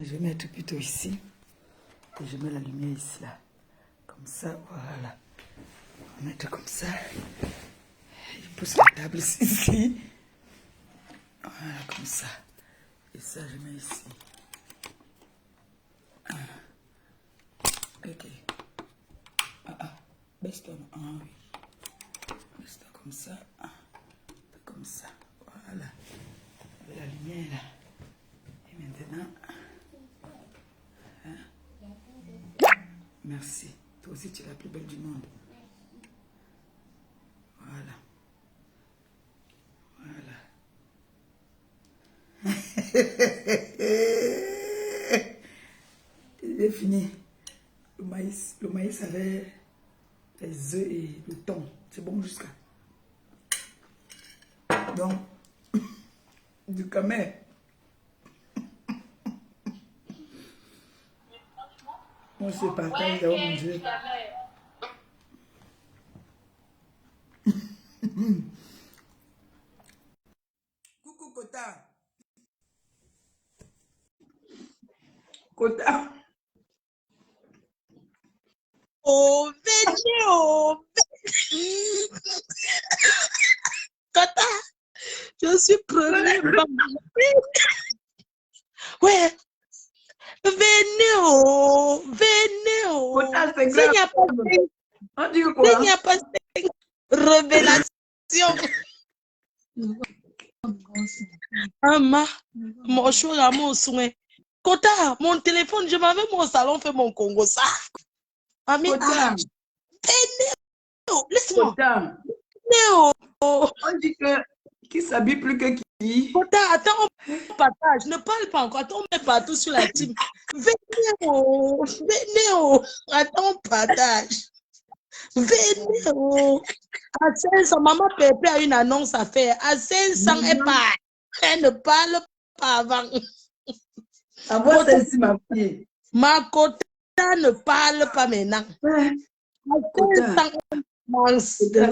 Je vais mettre plutôt ici. Et je mets la lumière ici, là. Comme ça, voilà. On va mettre comme ça. Je pousse la table ici. Voilà, comme ça. Et ça, je mets ici. Ok. Baisse-toi. Oui. Baisse-toi comme ça. Comme ça. Voilà. Avec la lumière, là. Et maintenant... Merci. Toi aussi, tu es la plus belle du monde. Voilà. Voilà. J'ai fini. Le maïs avec les œufs et le thon. C'est bon jusqu'à. Donc, du camel. On se partage, oh mon Dieu. Coucou Kota. Kota. Oh, venez, oh, Kota, je suis premier. Ouais, venez, oh, venez, oh. Kota, c'est S'il grave. n'y a pas On dit quoi? s'il n'y a pas révélation. Mon chou à mon soin. Kota, mon téléphone, je m'avais mon salon fait mon Congo ça. Ami, Kota. Laisse-moi. Kota. Oh. On dit que qui s'habille plus que qui. Kota, attends, on partage. Ne parle pas encore. Attends, on met partout sur la team. Venez, oh. Venez, oh. Attends, on partage. Venez, oh. À 500, maman Pépé a une annonce à faire. À 500, elle parle. Elle ne parle pas avant. À moi, celle-ci, ma fille. Ma Kota ne parle pas maintenant. Ouais. À 500,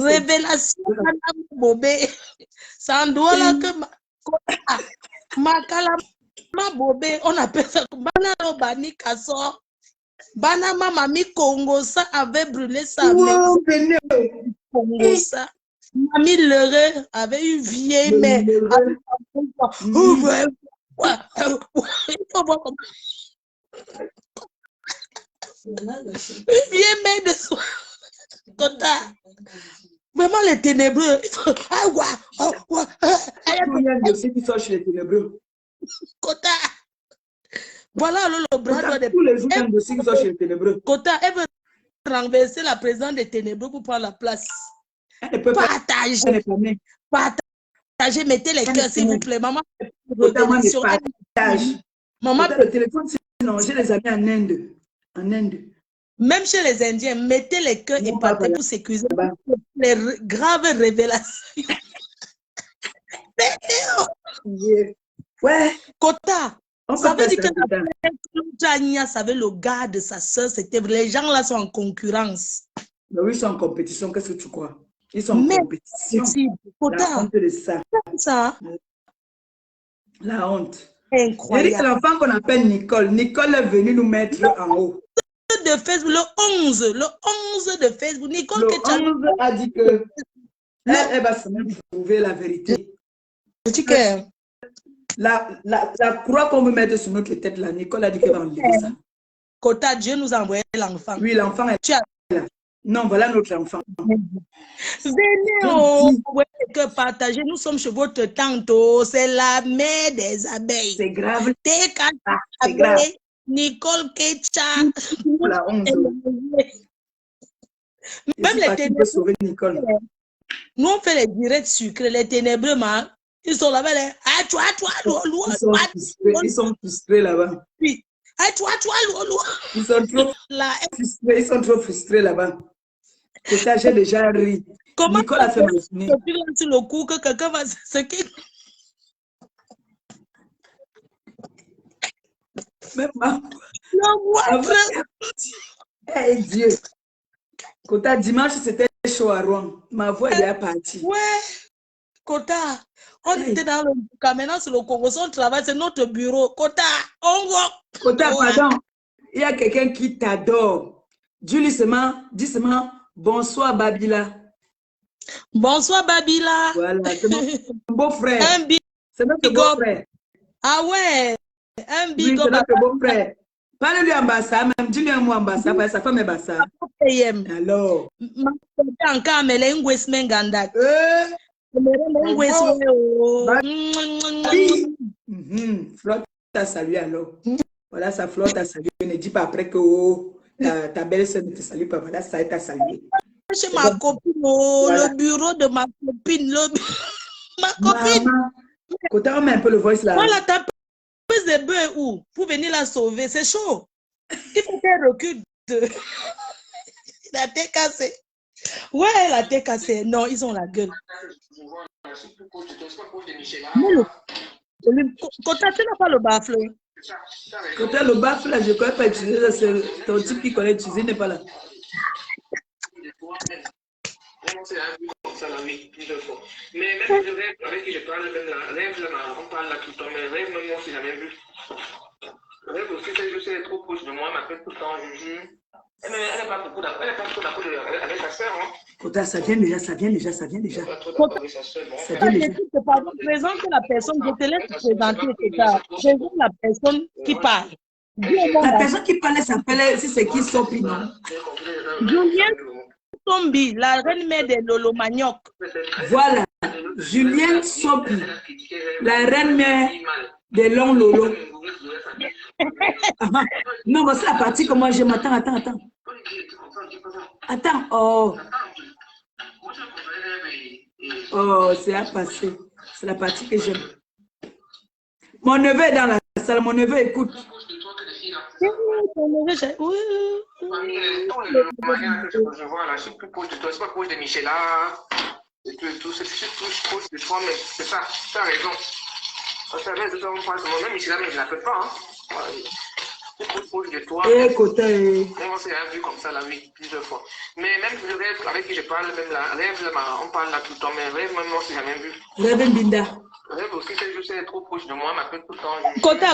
révélation, Madame Bobé. Sans doigt là que ma kalama Bobé, on appelle ça Bana Robani Kasso. Bana Mamami Congo, ça avait brûlé sa maison. Congo, ça. Mamie Leureux avait une vieille mère. Une vieille mère de soi. Kota. Vraiment les ténébreux. Il y a des dossiers qui sont chez les ténébreux. Kota. Voilà le bras droit des... Tous les jours, il y a un dossier qui sont chez les ténébreux. Kota, elle veut renverser la présidente des ténébreux pour prendre la place. Elle ne peut pas. Partagez. Partagez, mettez les cœurs, s'il vous plaît. Maman, révélation. Maman, le téléphone, sinon, j'ai les amis en Inde. En Inde. Même chez les Indiens, mettez les cœurs et partez pour sécuriser les graves révélations. Ouais. Kota, ça veut dire que Jania savait le gars de sa soeur, c'était les gens là sont en concurrence. Mais oui, ils sont en compétition, qu'est-ce que tu crois? Ils sont en compétition. Kota, la honte de ça. La honte. Incroyable. C'est l'enfant qu'on appelle Nicole. Nicole est venue nous mettre en haut. De Facebook, le 11 de Facebook, Nicole le 11 a dit que elle va se trouver la vérité. La croix qu'on veut mettre sur notre tête, là, Nicole a dit qu'elle va enlever ça. Kota, Dieu nous a envoyé l'enfant. Oui, l'enfant est là. Non, voilà notre enfant. Venez, que partagez, nous sommes chez votre tante, c'est la mère des abeilles. C'est grave. C'est grave. Nicole Kecha. La honte. Même les ténébreux. Nous, on fait les directs sucrés, les ténébreux, ils sont là-bas. Ils sont frustrés là-bas. Oui. Ils sont trop frustrés là-bas. Que ça, j'ai déjà ri. Comment Nicole a fait mal tourner. Sur le coup que quelqu'un va se quitter. Même moi. Eh Dieu. Kota, dimanche, c'était chaud à Rouen. Ma voix est déjà partie. Ouais. Kota, on était dans le maintenant sur le Congo, son travail, c'est notre bureau. Kota, on va. pardon. Il y a quelqu'un qui t'adore. Dis seulement, bonsoir Babila. Bonsoir Babila. Voilà, c'est mon beau-frère. C'est notre beau-frère. Ah ouais, un big c'est notre beau-frère. Parle-lui en bassa, même dis-lui un mot en bassa, parce que sa femme est bassa. Alors. Encore, mais l'engouesse menganda. Flotte t'a salué alors. Voilà, sa flotte t'a salué. Ne dis pas après que oh, ta belle-sœur ne te salue pas. Voilà, ça t'a salué. Chez ma copine, voilà. Le bureau de ma copine. Ma copine. Maman. Côté, on met un peu le voice là. Voilà, ta pèse de bœuf où pour venir la sauver. C'est chaud. Il faut qu'elle recule. La tête cassée. Ouais, la tête cassée. Non, ils ont la gueule. Côté, tu n'as pas le baffle. Côté, le baffle là, je ne connais pas utiliser. C'est ton type qui connaît utiliser, n'est pas là. Mais même le rêve avec qui je parle, même la rêve, là, on parle là tout le temps, mais le rêve, même moi, si jamais vu. Le rêve aussi, je sais, elle est trop proche de moi, m'appelle tout le temps. Elle n'est pas beaucoup d'accord avec sa soeur. Hein. Kota, ça vient déjà. Ça vient déjà. Présente la personne, je te laisse présenter. Présente la personne qui parle. La personne qui parle s'appelle, si c'est qui Sopi, non? Julien Sombi, la reine-mère de Lolo Manioc. Voilà, Julien Sopi, la reine-mère de Long Lolo. Non, mais c'est la partie que moi j'aime. Attends, oh. Oh, c'est à passer. C'est la partie que j'aime. Mon neveu est dans la salle, mon neveu écoute. Je vois là, je suis plus proche de toi, c'est pas proche de Michela. Et tout, c'est plus proche de toi, mais c'est ça, tu as raison. Tu as raison, même Michela, mais je ne l'appelle pas. Hein. Je suis plus proche de toi. Écoute. On s'est vu comme ça, là, oui, plusieurs fois. Mais même le rêve avec qui je parle, même la rêve, là, on parle là tout le temps, mais rêve, même moi, on s'est jamais vu. Rêve Binda. Rêve aussi, je sais, trop proche de moi, m'appelle tout le temps. Kota,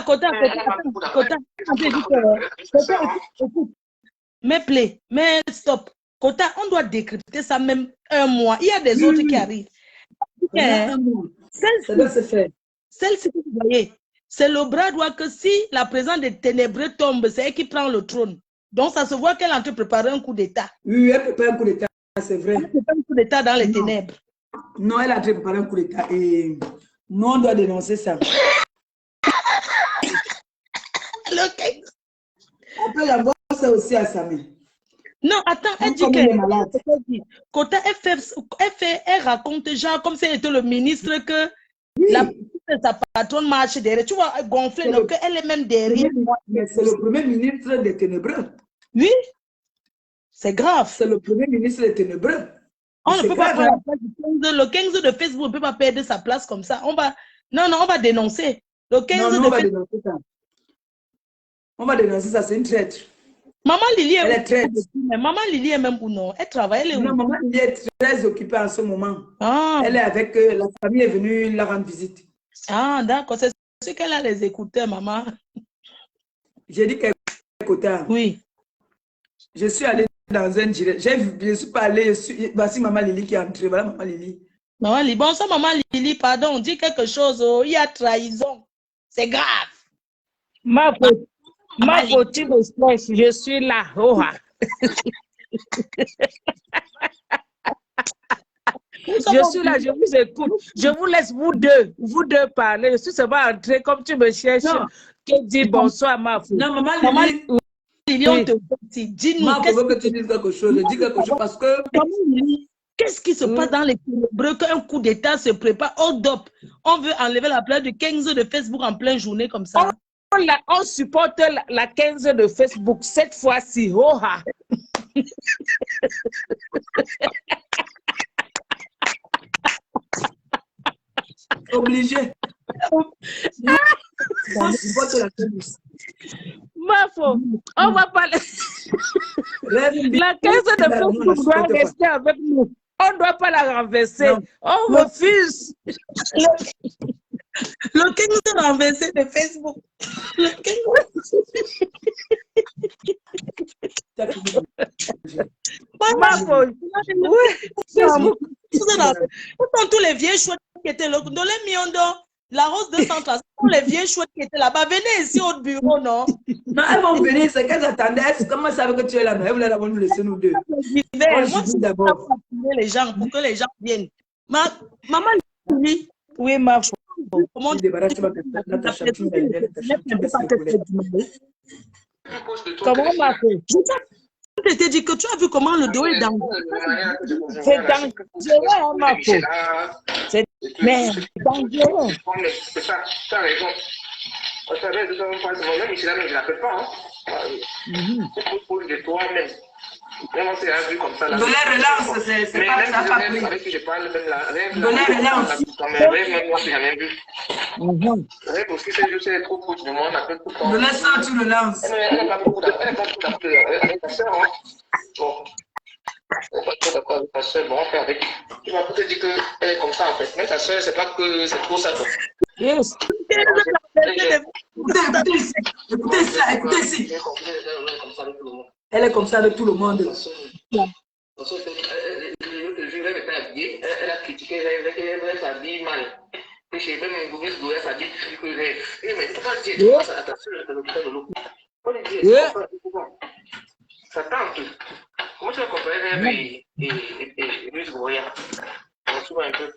écoute. Mais stop. Kota, on doit décrypter ça même un mois. Il y a des autres qui arrivent. Ça doit se faire. Celle-ci, vous voyez, c'est le bras droit que si la présence des ténébreux tombe, c'est elle qui prend le trône. Donc, ça se voit qu'elle est en train de préparer un coup d'État. Oui, elle prépare un coup d'État, c'est vrai. Elle prépare un coup d'État dans les ténèbres. Non, elle a préparé un coup d'État et nous, on doit dénoncer ça. On peut la voir ça aussi à Samé. Non, attends, elle dit que Kota, elle raconte genre comme si elle était le ministre que la sa patronne marche derrière. Tu vois, gonfler, donc elle est même derrière. C'est le premier ministre des ténébreux. Oui, c'est grave. C'est le premier ministre des ténébreux. On ne peut pas prendre la place du 15. Le 15 de Facebook ne peut pas perdre sa place comme ça. On va dénoncer. Le 15 de Facebook. On va dénoncer ça, c'est une traître. Maman Lily elle est traître. Maman Lily est même ou non? Elle travaille, elle est où? Non, maman Lily est très occupée en ce moment. Ah. Elle est avec, la famille est venue la rendre visite. Ah, d'accord. C'est ce qu'elle a les écouteurs, maman. J'ai dit qu'elle écoutait. Oui. Je suis allée dans un direct. Je suis pas allée. Voici maman Lily qui est entrée. Voilà maman Lily. Maman Lily. Bon, ça, maman Lily, pardon, dis quelque chose. Oh, il y a trahison. C'est grave. Ma petite espèce, je suis là. Oh. Je suis là, je vous écoute. Je vous laisse vous deux parler. Je suis seulement entrée comme tu me cherches. Qui dit bonsoir, ma fille. Non, maman Lily, on te dit, dis-nous. Maman, faut que tu dises quelque chose. Je dis quelque chose parce que. Qu'est-ce qui se passe dans les ténébreux qu'un coup d'État se prépare? Hold up. On veut enlever la place de 15 de Facebook en pleine journée comme ça. On supporte la 15 de Facebook cette fois-ci. Oh, Obligé. On supporte la 15. Ma foi, on va parler. La 15 de Facebook doit rester avec nous. On ne doit pas la renverser. Non. On refuse. Le 15 renversé de Facebook. Le 15. Pourtant, tous les vieux chouettes qui étaient là, dans les Miondo, la Rose 230, tous les vieux chouettes qui étaient là-bas, venez ici au bureau, non? Non, elles vont venir, c'est qu'elles attendaient. Comment savent que tu es là? Elles voulaient d'abord nous laisser nous deux. Moi, je dis d'abord. Les gens, pour que les gens viennent. Maman, oui. Oui, ma fille. Comment tu débarrasses, tu vas te faire dans ta chambre, tu vas aller dans ta chambre, tu baisses les collègues. Comment ma fille? Je t'ai dit que tu as vu comment le dos est dans. C'est dangereux, hein, ma fille. C'est dangereux. C'est ça, tu as raison. On savait de ça, même ici, là, mais je ne l'appelle pas. Tu poses de toi-même. Même on s'est vu comme ça. De l'air relance, c'est pas ça, pas pris. Avec qui je parle, même la rêve. De l'air relance. Quand même, rêve, même moi, je n'ai jamais vu. Rêve aussi, c'est juste trop proche de moi, on appelle tout le temps. De l'air ça, tu le lances. Elle n'a pas beaucoup d'affaires avec ta soeur. Bon. Elle n'est pas trop d'accord avec ta soeur. Bon, on fait avec. Tu vas peut-être dire qu'elle est comme ça, en fait. Mais ta soeur, c'est pas que c'est trop ça. Yes. Écoutez ça, écoutez ici. Elle est comme ça avec tout le monde. Elle a critiqué, elle s'habille mal. Et j'ai même un gouverneur de l'Ouest a dit que mais pourquoi dire ça à ta soeur de l'hôpital de l'eau? Ça tente. Comment tu vas comparer rêve et Louis Goya? On se voit un peu.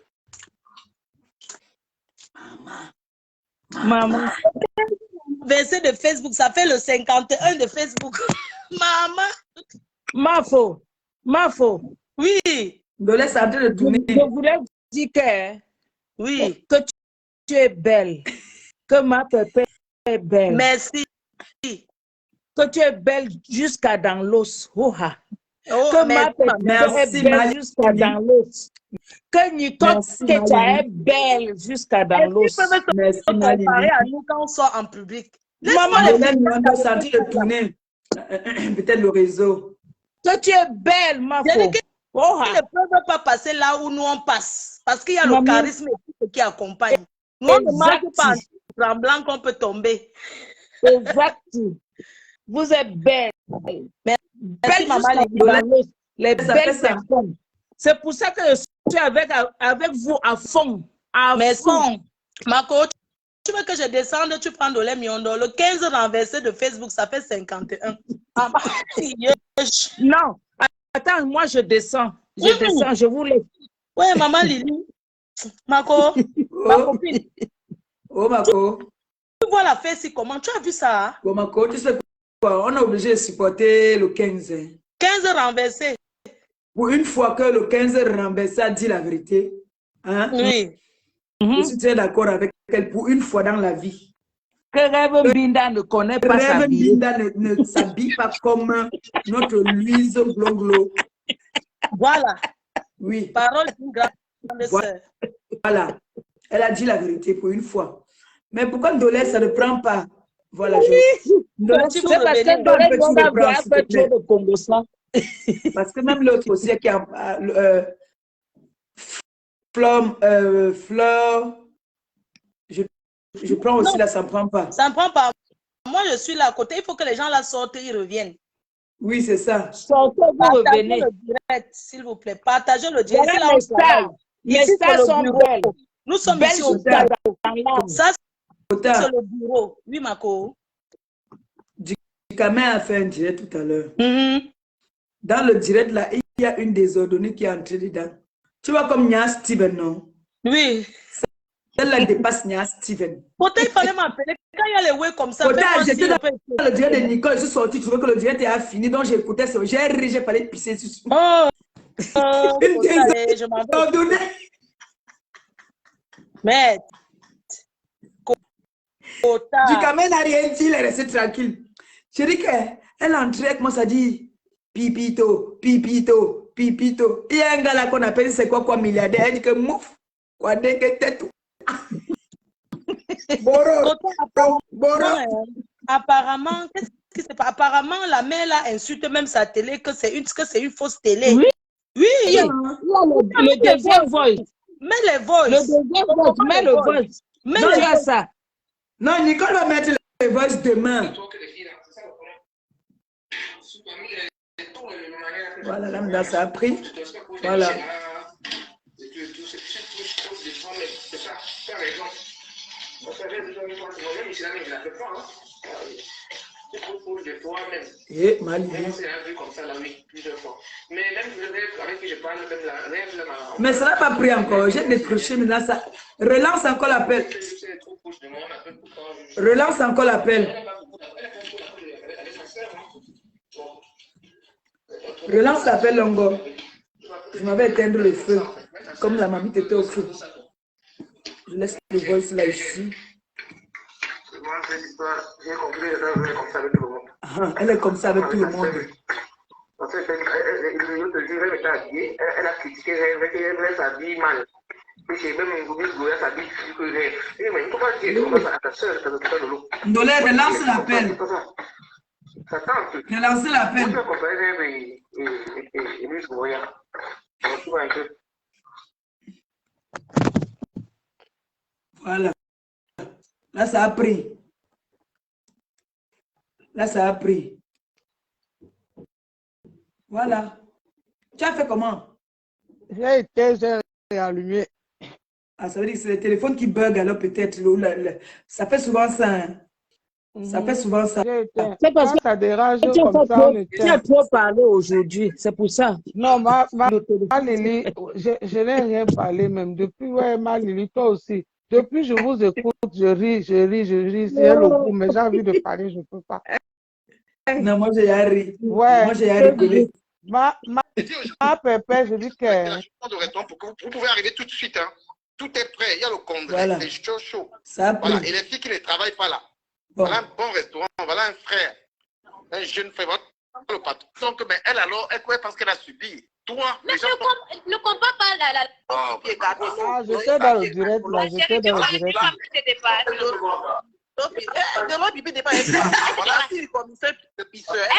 Maman. Verset de Facebook, ça fait le 51 de Facebook. Maman. Ma faux. Oui. De laisse en train de tourner. Je voulais dire que, oui. Que tu es belle. Que ma pépé est belle. Merci. Que tu es belle jusqu'à dans l'os. Oh, que ma pépé est belle jusqu'à dans l'os. Que Nicole Ketia est belle jusqu'à dans l'os. Merci, comparer à nous quand on sort en public. Maman, on doit sentir de tourner. Peut-être le réseau. Que tu es belle, ma fille. Ils ne peuvent pas passer là où nous on passe. Parce qu'il y a le charisme qui accompagne. Nous, on ne marche pas en tremblant qu'on peut tomber. Exact. Vous êtes belle. Belle maman, les belles personnes. C'est pour ça que je suis avec vous à fond. Fond. Marco, tu veux que je descende, tu prends de l'Emiondo. Le 15 renversé de Facebook, ça fait 51. Non. Attends, moi je descends. Je descends, je vous laisse. Oui, maman Lily. Marco, ma copine. Oh, Marco. Tu vois la fête ici comment? Tu as vu ça? Oh, Marco, tu sais quoi? On est obligé de supporter le 15. 15 renversé. Pour une fois que le 15 renversé a dit la vérité. Hein? Oui. Je suis très d'accord avec elle pour une fois dans la vie. Que Rêve Binda ne connaît pas sa vie. Binda ne s'habille pas comme notre Louise Gloglo. Voilà. Oui. Parole d'une grande sœur. Voilà. Elle a dit la vérité pour une fois. Mais pourquoi Dolé, ça ne prend pas? Voilà. C'est parce que Dolé doit faire trop de Congo. Parce que même l'autre aussi qui a Fleur, je prends aussi là, ça ne prend pas. Ça ne prend pas. Moi, je suis là à côté. Il faut que les gens là sortent et ils reviennent. Oui, c'est ça. Sortez, vous revenez. Le direct, s'il vous plaît. Partagez le direct. Les stars sont belles. Nous sommes belles ici au stars. Ça, c'est le bureau. Oui, Marco. Dikame a fait un direct tout à l'heure. Dans le direct, là, il y a une désordonnée qui est entrée dedans. Tu vois comme Nia Steven, non? Oui. Celle-là dépasse Nia Steven. Pourtant, il fallait m'appeler. Quand il y a les way comme ça, j'étais dans le direct de Nicole, je suis sortie, je trouvais que le direct était fini, donc j'écoutais ça. J'ai ri, j'ai fallu pisser sur une désordonnée. Mais, Dikame n'a rien dit, elle est restée tranquille. Je dis qu'elle est entrée avec moi, ça dit Pipito, Pipito, Pipito. Il y a un gars là qu'on appelle, c'est quoi milliardaire? Elle dit que mouf, quoi dégueulasse tête. Boro, Boro. Apparemment, qu'est-ce qui se passe? Apparemment, la mère là insulte même sa télé, que c'est une fausse télé. Oui. Oui. Le deuxième voice. Mets les voices. Le deuxième voice, mets le voice. Mets ça. Non, Nicole va mettre les voices demain. Voilà, là, ça a pris. Voilà. Et mais ça n'a pas pris encore. J'ai décroché, mais là, ça relance encore l'appel. Relance encore l'appel. Relance l'appel, Longo. Je m'avais éteindre le feu. Comme la mamie était au feu. Je laisse le voice là ici. Elle est comme ça avec tout le monde. En fait, elle a critiqué, elle s'habille mal. Et j'ai même un goût de s'habille que mais il ne faut pas dire comme ça à ta soeur, ça ne peut pas de l'eau. Ndolé, relance l'appel. Relance l'appel. Voilà. Là, ça a pris. Là, ça a pris. Voilà. Tu as fait comment? J'ai été, j'ai allumé. Ah, ça veut dire que c'est le téléphone qui bug alors peut-être. Ça fait souvent ça. Hein. Ça fait souvent ça. C'est parce que ça dérange comme ça. Tu as trop parlé aujourd'hui, c'est pour ça. Non, ma Lili, je n'ai rien parlé même. Depuis, ouais, ma Lili, toi aussi. Depuis, je vous écoute, je ris. C'est le coup, mais j'ai envie de parler, je ne peux pas. Non, moi j'ai ri. Ouais. Moi j'ai rigolé. Ma pépé, je dis que. Vous pouvez arriver tout de suite. Hein. Tout est prêt. Il y a le congrès. Voilà. C'est chaud. Ça voilà. Et les filles qui ne travaillent pas là. Bon. Voilà un bon restaurant. Voilà un frère. Un jeune frère. Voilà le patron. Donc, mais elle alors, elle pense qu'elle a subi. Toi, mais ne comprends pas la. J'étais dans le direct là. J'étais dans le direct. Elle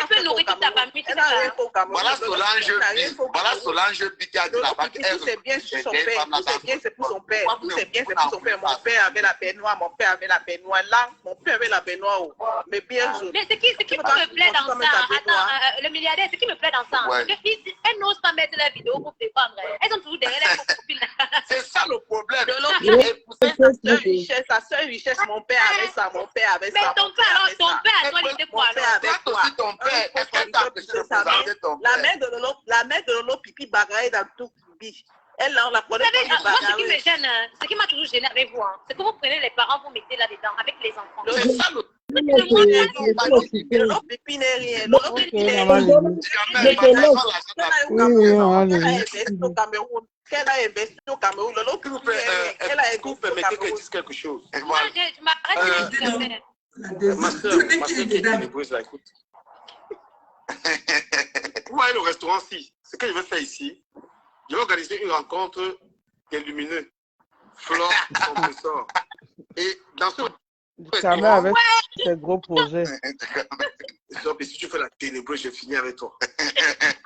peut nourrir toute ta famille. Voilà Solange Bigard de la banque. Tout c'est bien sur son père. Tout c'est bien, c'est pour son père. Tout c'est bien, c'est pour son père. Mon père avait la baignoire. Mon père avait la baignoire. Là, mon père avait la baignoire. Mais bien sûr. Mais ce qui me plaît dans ça, attends, le milliardaire, ce qui me plaît dans ça, c'est qu'elles n'osent pas mettre la vidéo pour défendre. Elles sont toujours derrière les copines. C'est ça le problème. Sa seule richesse, mon père avait ça. Mon père avait ça. Mais ton père, toi, il était quoi alors? Aussi ton père, est-ce qu'elle t'a empêché de présenter ton père? La mère de Lolo Pipi bagaille dans tout Pipi. Elle, on la connaît pas. Moi, ce qui me gêne, ce qui m'a toujours gêné avec vous, c'est que vous prenez les parents, vous mettez là-dedans avec les enfants. C'est ça le Lolo Pipi n'est rien. Lolo Pipi n'est rien. Qu'elle a investi au Cameroun, le lot elle a vous permettez que je dise quelque chose. Moi, je m'arrête de ma soeur qui est ténébreuse, là, écoute. Vous voyez le restaurant-ci, ce que je vais faire ici, je vais organiser une rencontre des lumineux, Flore, compresseur. Et dans ce Jamais avec ces gros projets. Et si tu fais la ténébreuse, je finis avec toi.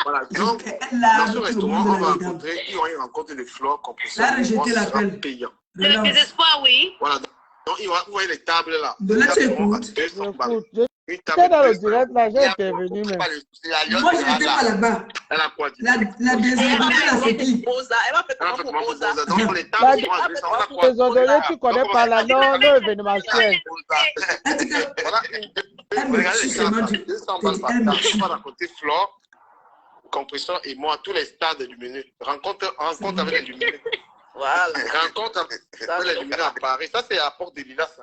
Voilà. Donc, dans ce restaurant, on va rencontrer, il y aura une rencontre de Flore, compresseur. Là, rejeter l'appel. Payant. Le désespoir, oui. Voilà. Donc, vous voyez les tables là. De là, tu écoutes. J'étais dans le direct là, j'ai intervenu. Moi, je n'étais pas là-bas. Elle a quoi dit? La désordonnée, là, c'est qui? Elle va faire comment pour ça? Donc, les tables, désordonnée, tu connais pas la non événementielle. Regardez, on va raconter Flore, Compression et moi, tous les stades du menu. Rencontre avec les lumineux. Voilà. Rencontre avec les lumineux à Paris. Ça, c'est à Porte de Lilas.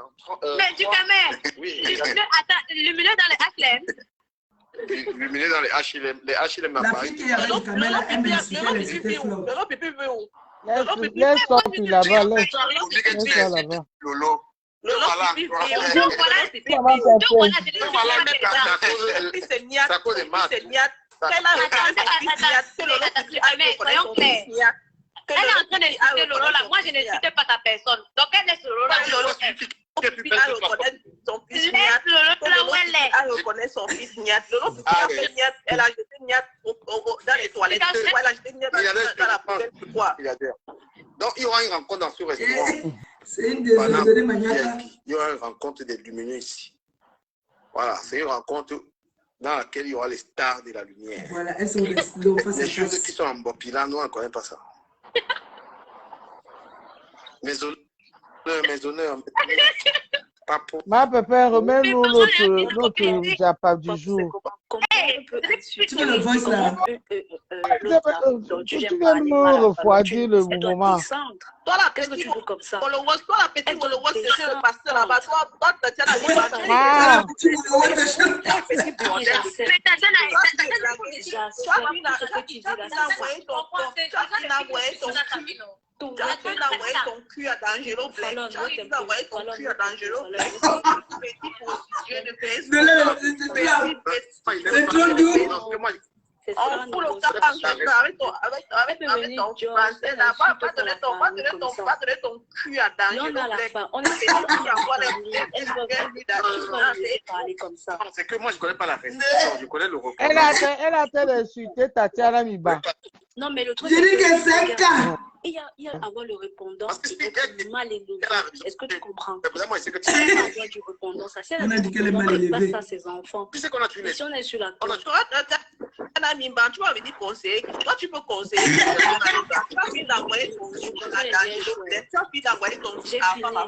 Mais du Camer. Oui. Attends, lumineux dans les HLM. Lumineux dans les HLM. Les HLM à La Paris. fille qui est avec le caméra, elle m'insultait, elle était Flore. Le pipi veut où? Laisse sortir là-bas, laisse ça là-bas. Lolo. Donc voilà, c'est à cause des maths. Elle est en train d'insulter Lolo là. Moi, je n'insulte pas ta personne. Donc, elle laisse Lolo là. Lolo son fils Niat. Elle reconnaît son fils Niat. Elle a jeté Niat dans les toilettes. Elle a jeté Niat dans la poubelle. Pourquoi? Donc, il y aura une rencontre dans ce restaurant. C'est une désordonnée maniaque. Il y aura une rencontre des lumineux ici. Voilà, c'est une rencontre dans laquelle il y aura les stars de la lumière. Voilà, elles sont les slow. Les choses qui sont en Bopila, nous, on ne connaît pas ça. Maisonneur. Ma pépé, remets-nous notre Japa du jour. Tu veux le voice là? Tu viens me refroidir le moment. Toi, la qu'est-ce que tu veux comme ça? Toi, la petite, c'est le pasteur là-bas. Toi, Tatiana, Ah! tu as envoyé ton cul à D'Angelo Black. Tu as envoyé ton cul à D'Angelo Black. C'est trop doux. On fout le cap avec ton français là. Va donner ton cul à D'Angelo Black. C'est que moi, je ne connais pas la restriction, je connais le recours. Elle a fait d'insulter Tatiana Miba. Non, mais le truc, Je dis que c'est ça. il y a avoir le répondant Parce que qui c'est est mal élevé. Est-ce que tu comprends? Moi, c'est que tu Avoir du répondant, ça sert à On a dit qu'elle est mal élevée. ça à ses enfants. sais qu'on a tué Mais si on est sur la on a corde, tu vas venir conseiller. Toi, tu peux conseiller. Tu vas venir d'envoyer ton cul à D'Angelo Black. Tu vas venir d'envoyer ton cul à Papa.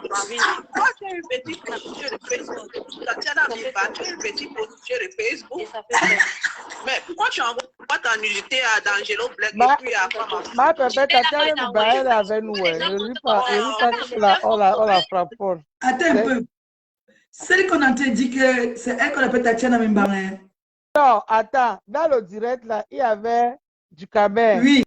Toi, tu as une petite position de Facebook. Tatiana Mimba, tu as une petite position de Facebook. et ça fait peur. Mais pourquoi tu envoies ta nudité à D'Angelo Black Ma- et puis à Papa? Ma pépé, Tatiana Miba, elle est avec nous. Ne ris pas on la frappe fort. Attends un peu. Celle qu'on a dit que c'est elle qu'on appelle Tatiana Mimbarin. Non, attends. Dans le direct, là, il y avait du Camer, Oui.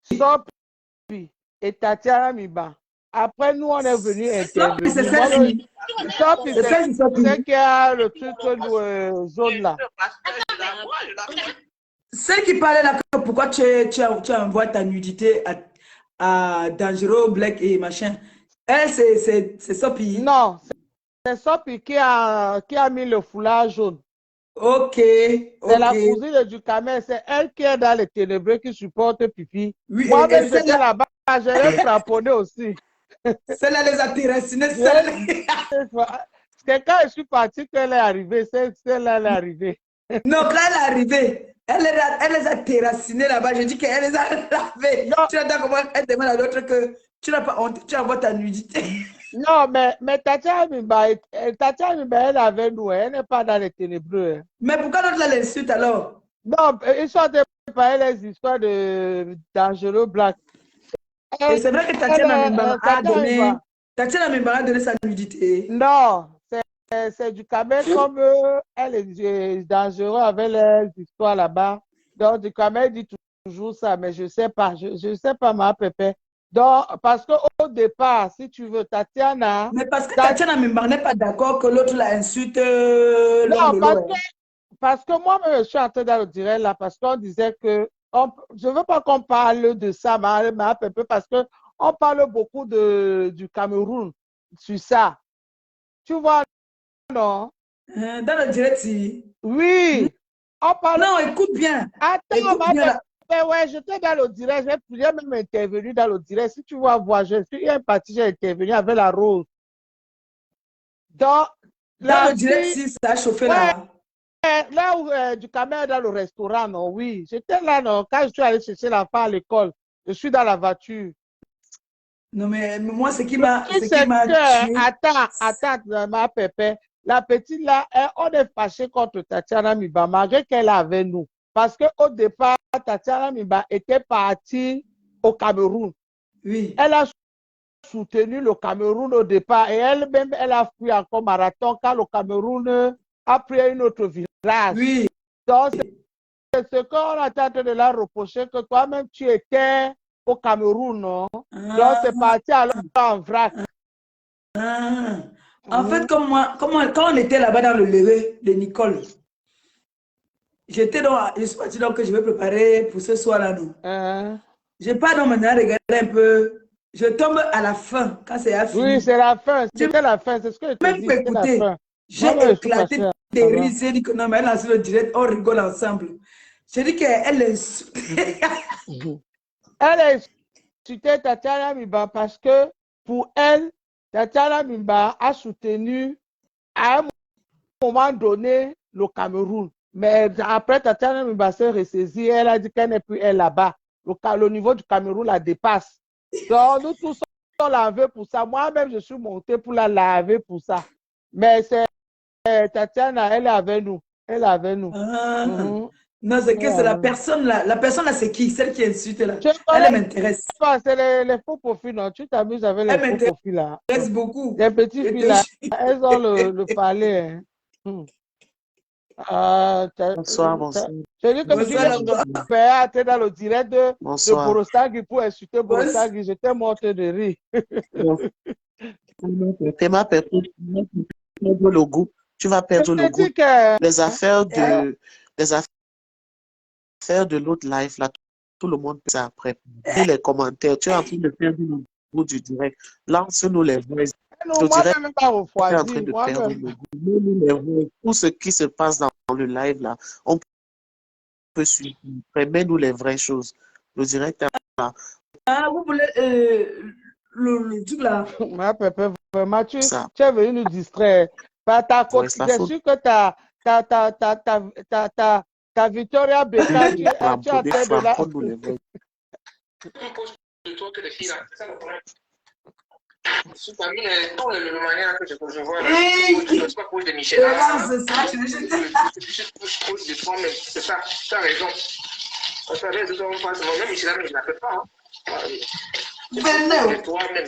Sopi et Tatiana Miba. Après, nous, on est venu C'est intervenir. celle-ci. Sopi, C'est celle-ci, Sopi. c'est qu'il y a le truc jaune là. Celle qui parlait là, que pourquoi tu envoies ta nudité à Dangereux, Black et machin. Elle, c'est Sopi. Non, c'est Sopi qui a mis le foulard jaune. Ok. C'est la cousine du Camer, c'est elle qui est dans les ténébreux qui supporte Pipi. Oui, Moi-même, et j'étais celle-là, là-bas, je l'ai frapponné aussi. celle-là les a terrassinés. C'est quand je suis parti qu'elle est arrivée, celle-là elle est arrivée. Non, quand elle est arrivée, elle les a terrassinés là-bas. Je dis qu'elle les a lavés. Non. Tu entends comment elle demande à l'autre que tu n'as pas honte, tu envoies ta nudité. Non, mais Tatiana Miba, elle est avec nous, elle n'est pas dans les ténébreux. Hein. Mais pourquoi l'autre là l'insulte alors? Non, ils sont pas les histoires de Dangereux Black. Et c'est vrai que Tatiana Mimba a donné sa nudité. Non, c'est du Camer comme elle est dangereuse avec les histoires là-bas. Donc, du Camer dit toujours ça, mais je ne sais pas. Je ne sais pas, ma pépé. Donc, parce qu'au départ, si tu veux, Tatiana. Mais parce que Tatiana Mimba n'est pas d'accord que l'autre la insulte. Non, parce que moi-même, je suis entrée dans le direct là, parce qu'on disait que. Je ne veux pas qu'on parle de ça, ma pépé, parce qu'on parle beaucoup du Cameroun sur ça. Tu vois, non? Dans le direct, si. Oui. On parle. Non, écoute bien. Attends, ma pépé, ouais, j'étais dans le direct, j'ai même intervenu dans le direct. Si tu vas voir, il y a une partie, j'ai intervenu avec la Rose. Dans le direct, si ça a chauffé là. Là où du Camer dans le restaurant, non, oui. J'étais là, non. Quand je suis allé chercher l'enfant à l'école, je suis dans la voiture. Non, mais moi, ce qui m'a tué. Attends, ma pépé. La petite là, on est fâché contre Tatiana Miba, malgré qu'elle est avec nous. Parce qu'au départ, Tatiana Miba était partie au Cameroun. Oui. Elle a soutenu le Cameroun au départ et elle-même, elle a fui encore marathon quand le Cameroun a pris une autre virage. Oui. Donc, c'est ce qu'on est en train de la reprocher, que toi-même, tu étais au Cameroun, non? Donc, c'est parti alors en vrac. En fait, comme moi, quand on était là-bas dans le lever de Nicole, je suis parti donc que je vais préparer pour ce soir-là, non? Je pars donc maintenant regarder un peu. Je tombe à la fin, quand c'est à fini. Oui, c'est la fin. C'était la fin, c'est ce que je te dis. Même écouter. J'ai éclaté des rires. J'ai dit que non, mais elle a lancé le direct, on rigole ensemble. J'ai dit qu'elle est. Elle a insulté Tatiana Miba parce que pour elle, Tatiana Miba a soutenu à un moment donné le Cameroun. Mais après, Tatiana Mimba s'est ressaisie. Elle a dit qu'elle n'est plus elle là-bas. Le niveau du Cameroun la dépasse. Donc, nous tous, on l'a lavé pour ça. Moi-même, je suis montée pour la laver pour ça. Mais c'est Tatiana, elle est avec nous. Elle est avec nous. Ah. Mhm. Non, c'est que c'est la personne là. La personne là, c'est qui? Celle qui insulte là. Elle m'intéresse. C'est les faux profils, non? Tu t'amuses avec les faux profils là. Elle m'intéresse beaucoup. Les petites filles là, elles ont le palais. Hein. Bonsoir, bonsoir. Je dis que tu es dans le direct de Borostagui pour insulter Borostagui. J'étais morte de rire. Tu vas perdre le goût. Tu vas perdre le goût. Les affaires de l'autre live, là, tout le monde peut ça après. Et les commentaires, tu es en train de perdre le goût du direct. Lance-nous les voix. Le direct est en train de perdre le goût. Tout ce qui se passe dans le live, là, on peut suivre. Mets-nous les vraies choses. Le direct est là. Ah, vous voulez le truc là? Ma pépé, vraiment, tu es venu nous distraire. C'est sûr que ta Victoria Beckham, tu es en train de la... Parmi les manières que je vois là, c'est pas proche de Michel. C'est ça, proche de toi, mais c'est ça, tu as raison. On savait de toi, moi-même, Michel, mais je ne la fais pas. De toi-même.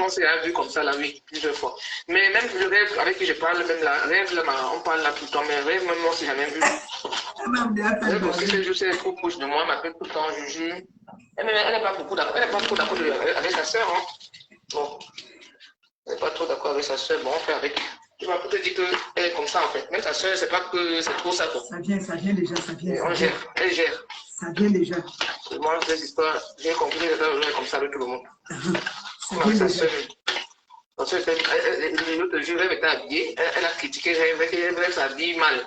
On s'est vu comme ça, là, oui, plusieurs fois. Mais même le rêve avec qui je parle, même la rêve, là, on parle là tout le temps, mais rêve, même moi, si jamais vu. Rêve aussi, je sais, elle est trop proche de moi, elle m'appelle tout le temps, Juju. Elle n'est pas beaucoup d'accord, elle n'est pas trop d'accord avec sa soeur, hein. Bon, elle n'est pas trop d'accord avec sa soeur, bon, on fait avec. Tu vas te dire qu'elle est comme ça en fait. Même sa soeur, c'est pas que c'est trop ça. Quoi. Ça vient déjà, ça vient. On gère, elle gère. Ça vient déjà. Moi, cette histoire, j'ai compris que c'est comme ça avec tout le monde. Ça vient déjà. Sa soeur, l'autre jour, elle était habillée, elle a critiqué Rêve s'habille mal.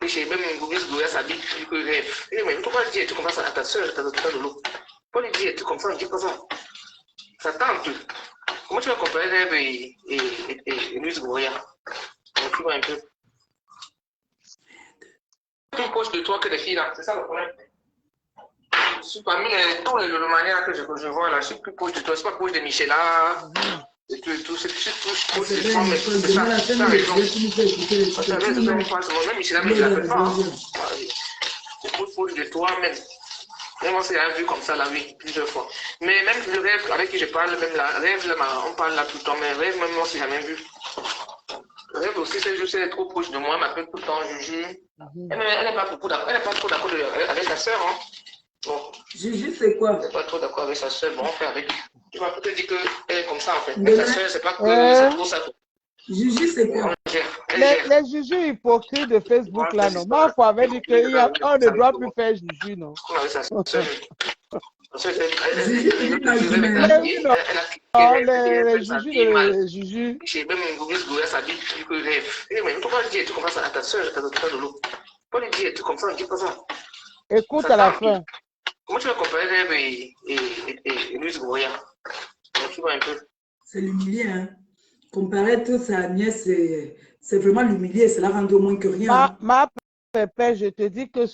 Et chez même Maurice Goya s'habille plus que Rêve. Mais pourquoi dire tu comme ça à ta soeur, ta de l'eau? Pourquoi lui dire tu comme ça, on dit pas ça? Ça tente. Comment tu vas comparer Rêve et Louis Goya? Tu vois un peu. Plus proche de toi que les filles là, c'est ça le problème. Parmi les manières que je vois là, je suis plus proche de toi, je suis pas proche de Michel là. Et tout, c'est proche de toi, mais c'est ça, tu as raison. Moi-même, Michel, mais je ne la fais pas. C'est proche de toi, même. Même on s'est vu comme ça là, oui, plusieurs fois. Mais même le rêve avec qui je parle, même la rêve, là, on parle là tout le temps, mais rêve, même moi, on s'est jamais vu. Le rêve aussi, c'est juste, elle est trop proche de moi, elle m'appelle tout le temps, Juju. Elle n'est pas trop d'accord avec sa soeur, hein. Bon. Juju, c'est quoi? Elle n'est pas trop d'accord avec sa soeur, bon, on fait avec. Tu vas peut-être dire qu'elle est comme ça, en fait. Mais sa soeur, c'est pas que c'est trop ça. Juju, c'est quoi? Les Juju hypocrites de Facebook, là, non. Marco avait dit qu'on ne doit plus faire Juju, non. Les Juju. Même Maurice Goya s'habille plus que Rêve. Mais pourquoi dire tu comme ça à ta soeur, ta de l'eau? Pourquoi lui dire tu comme ça, on dit pas ça? Écoute à la fin. Comment tu vas comparer Rêve et Louis Goya? Tu vois un peu. C'est l'humilier, hein. Comparer toute sa nièce, c'est vraiment l'humilier, c'est la rendre au moins que rien. Ma pépé, je te dis que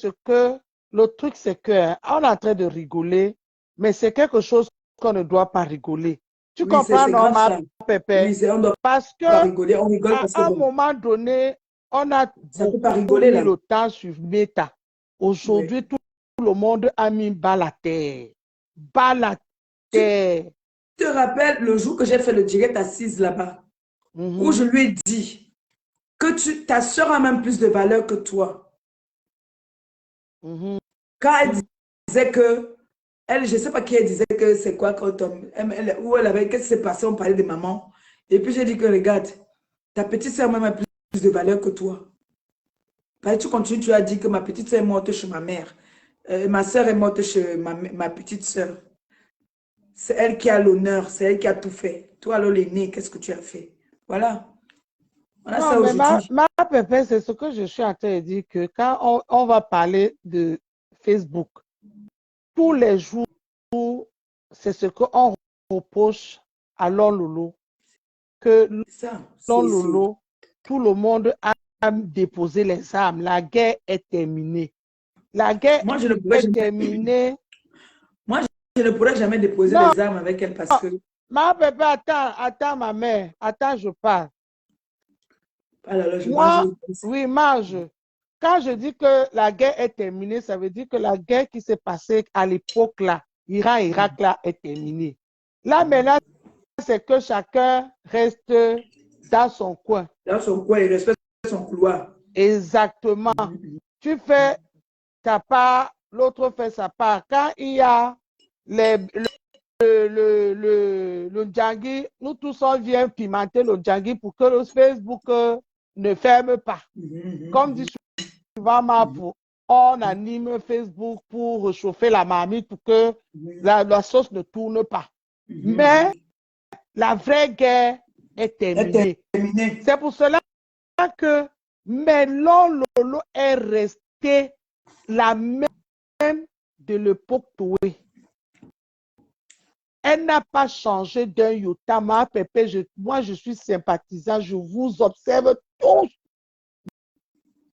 le truc, c'est que on est en train de rigoler, mais c'est quelque chose qu'on ne doit pas rigoler. Tu comprends, non, ma pépé? Oui, on doit parce que pas rigoler, on rigole parce que à un moment donné, on a beaucoup mis le temps sur Meta. Aujourd'hui, tout le monde a mis bas la terre. Bas la terre. Tu te rappelles le jour que j'ai fait le direct assise là-bas, où je lui ai dit que ta soeur a même plus de valeur que toi. Quand elle disait que, elle, je ne sais pas qui elle disait que c'est quoi quand où elle avait, qu'est-ce qui s'est passé, on parlait de maman. Et puis j'ai dit que regarde, ta petite soeur a même plus de valeur que toi. Parce que tu continues, tu as dit que ma petite soeur est morte chez ma mère. Ma soeur est morte chez ma petite soeur. C'est elle qui a l'honneur, c'est elle qui a tout fait. Toi, alors, l'aîné, qu'est-ce que tu as fait? Voilà. Voilà non, ça aujourd'hui. Ma pépé, c'est ce que je suis en train de dire, que quand on va parler de Facebook, tous les jours, c'est ce qu'on reproche à Lolo. Que Lolo, tout le monde a déposer les armes. La guerre est terminée. La guerre Moi, je ne pourrais est jamais, terminée. moi, je ne pourrais jamais déposer Non, les armes avec elle parce que... ma bébé, attends ma mère. Attends, je parle. Alors, je Moi, mange. oui, Marge, quand je dis que la guerre est terminée, ça veut dire que la guerre qui s'est passée à l'époque là, Iran-Irak là, est terminée. Là, maintenant, c'est que chacun reste dans son coin. Dans son coin, il respecte son couloir. Exactement. Tu fais ta part, l'autre fait sa part. Quand il y a le Djangui, nous tous on vient pimenter le Djangui pour que le Facebook ne ferme pas. Comme dit souvent Marpo, on anime Facebook pour réchauffer la marmite pour que la sauce ne tourne pas. Mais la vraie guerre est terminée. C'est pour cela que Melon Lolo est resté la même de l'époque Toué. Elle n'a pas changé d'un iota. Ma pépé, moi je suis sympathisant, je vous observe tous.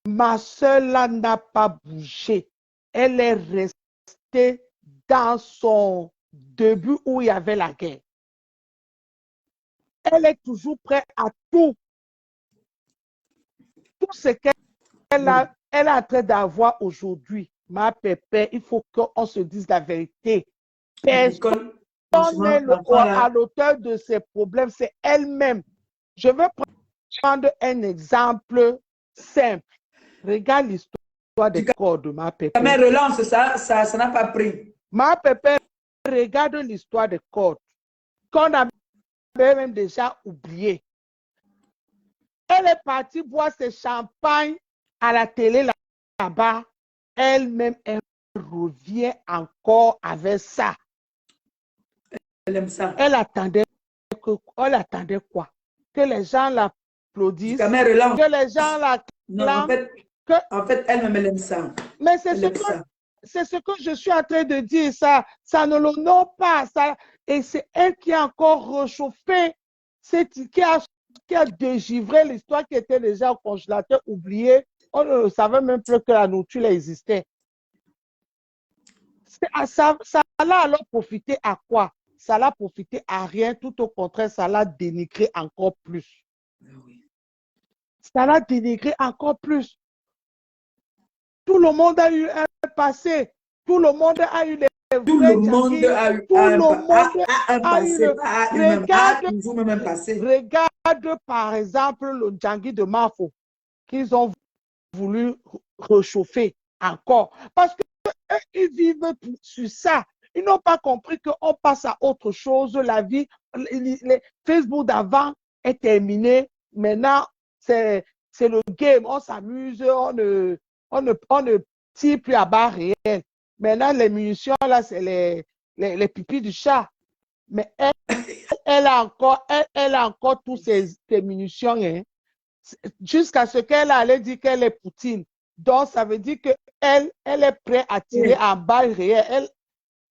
Ma soeur là n'a pas bougé. Elle est restée dans son début où il y avait la guerre. Elle est toujours prête à tout. Tout ce qu'elle a, elle est en train d'avoir aujourd'hui. Ma pépé, il faut qu'on se dise la vérité. Personne n'est à l'auteur de ces problèmes, c'est elle-même. Je veux prendre un exemple simple. Regarde l'histoire des cordes de ma pépé. Mais relance, ça n'a pas pris. Ma pépé, regarde l'histoire des cordes qu'on a même déjà oublié. Elle est partie boire ses champagnes à la télé là-bas. Elle-même, elle revient encore avec ça. Elle aime ça. Elle attendait quoi? Que les gens l'applaudissent, que les gens l'acclament. En fait, elle-même, elle aime ça. Mais c'est ce que je suis en train de dire, ça ne l'honore pas. Et c'est elle qui a encore réchauffé, qui a dégivré l'histoire qui était déjà au congélateur, oublié. On ne savait même plus que la nourriture existait. Ça l'a alors profité à quoi? Ça l'a profité à rien, tout au contraire, ça l'a dénigré encore plus. Ça l'a dénigré encore plus. Tout le monde a eu un passé. Tout le monde a eu des Tout le monde a eu un passé. Regarde par exemple le Djangui de Mafo qu'ils ont voulu réchauffer encore. Parce qu'ils vivent sur ça. Ils n'ont pas compris qu'on passe à autre chose. La vie, les Facebook d'avant est terminé. Maintenant, c'est le game. On s'amuse, on ne tire plus à barre réelle. Maintenant, les munitions, là, c'est les pipis du chat. Mais elle a encore toutes ces munitions. Hein. Jusqu'à ce qu'elle allait dire qu'elle est Poutine. Donc, ça veut dire qu'elle est prête à tirer en balle réelle.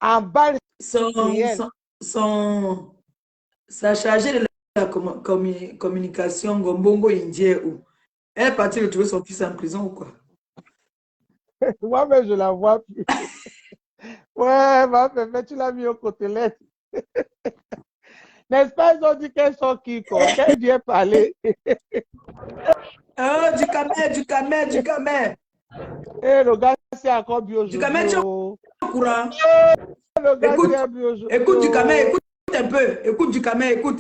En balle réelle. Ça a chargé de la communication Gombongo indien. Elle est partie retrouver son fils en prison ou quoi? Moi, mais je la vois plus. Ouais, ma pépé, tu l'as mis au côté lettre. N'est-ce pas, ils ont dit qu'elles sont qui, quoi? Qu'elle vient parler. Du camel. Eh, le gars, c'est encore bio. Du camel, tu es au courant. Le gars, c'est bio. Écoute du camel, écoute un peu. Écoute du camel, écoute.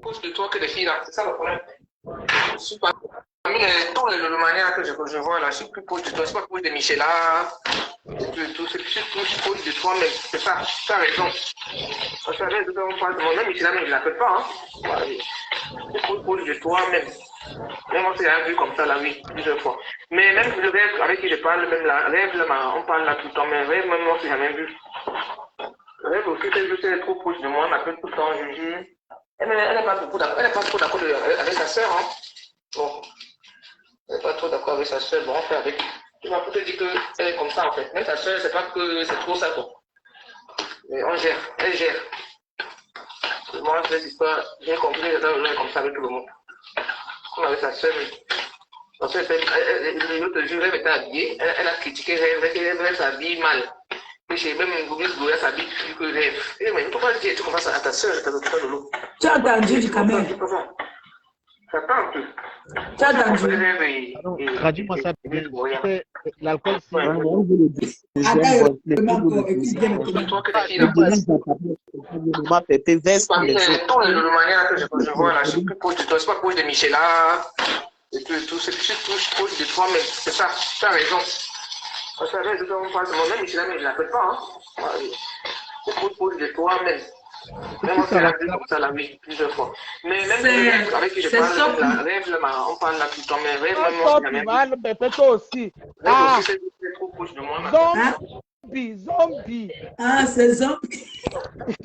Plus de toi que des filles, là. C'est ça le problème. Je suis pas... Parmi le manière que je vois là, je suis plus proche de toi, je suis pas proche de Michela, c'est plus proche de toi, mais c'est ça, tu as raison. Parce que avec on parle de mon même Michela, mais je ne l'appelle pas, hein. Je suis plus proche de toi même. Même moi, c'est un vu comme ça, là, oui, plusieurs fois. Mais même le rêve avec qui je parle, même la rêve, là, on parle là tout le temps, mais rêve, même moi, c'est jamais vu. Le rêve aussi, elle est trop proche de moi, on m'appelle tout le temps, je dis. Elle n'est pas trop d'accord avec sa soeur, hein. Bon. Elle n'est pas trop d'accord avec sa soeur, bon, on fait avec. Tu m'as peut-être dit qu'elle est comme ça en fait. Même sa soeur, c'est pas que c'est trop ça quoi. Mais on gère, elle gère. Moi, cette histoire, j'ai compris que elle est comme ça avec tout le monde. comme avec sa soeur. Parce que l'autre jour, elle était habillée, elle a critiqué Rêve s'habille mal. Et j'ai même Gloria s'habille plus que Rêve. Mais pourquoi tu commences à ta soeur, ta Lolo? Tu as entendu du caméra? J'attends un peu. Tu as entendu? Traduis-moi ça bien. L'alcool, c'est... Maman Pépé verse tous les jours. De manière que je vois là, je suis plus proche de toi, c'est pas proche de Michela. Et tout, c'est plus proche de toi, mais c'est ça, tu as raison. Parce que avec tout on parle de moi-même, Michela, mais je ne l'appelle pas. Hein. C'est plus proche de toi-même. Même on s'est rappelé comme ça la vie plusieurs fois. Mais même avec qui je parle, la Rêve, on parle là tout le temps, mais Rêve, même moi, c'est la même. Pépé, toi aussi. Rêve aussi, c'est trop proche de moi. Zombie. Ah, c'est zombie.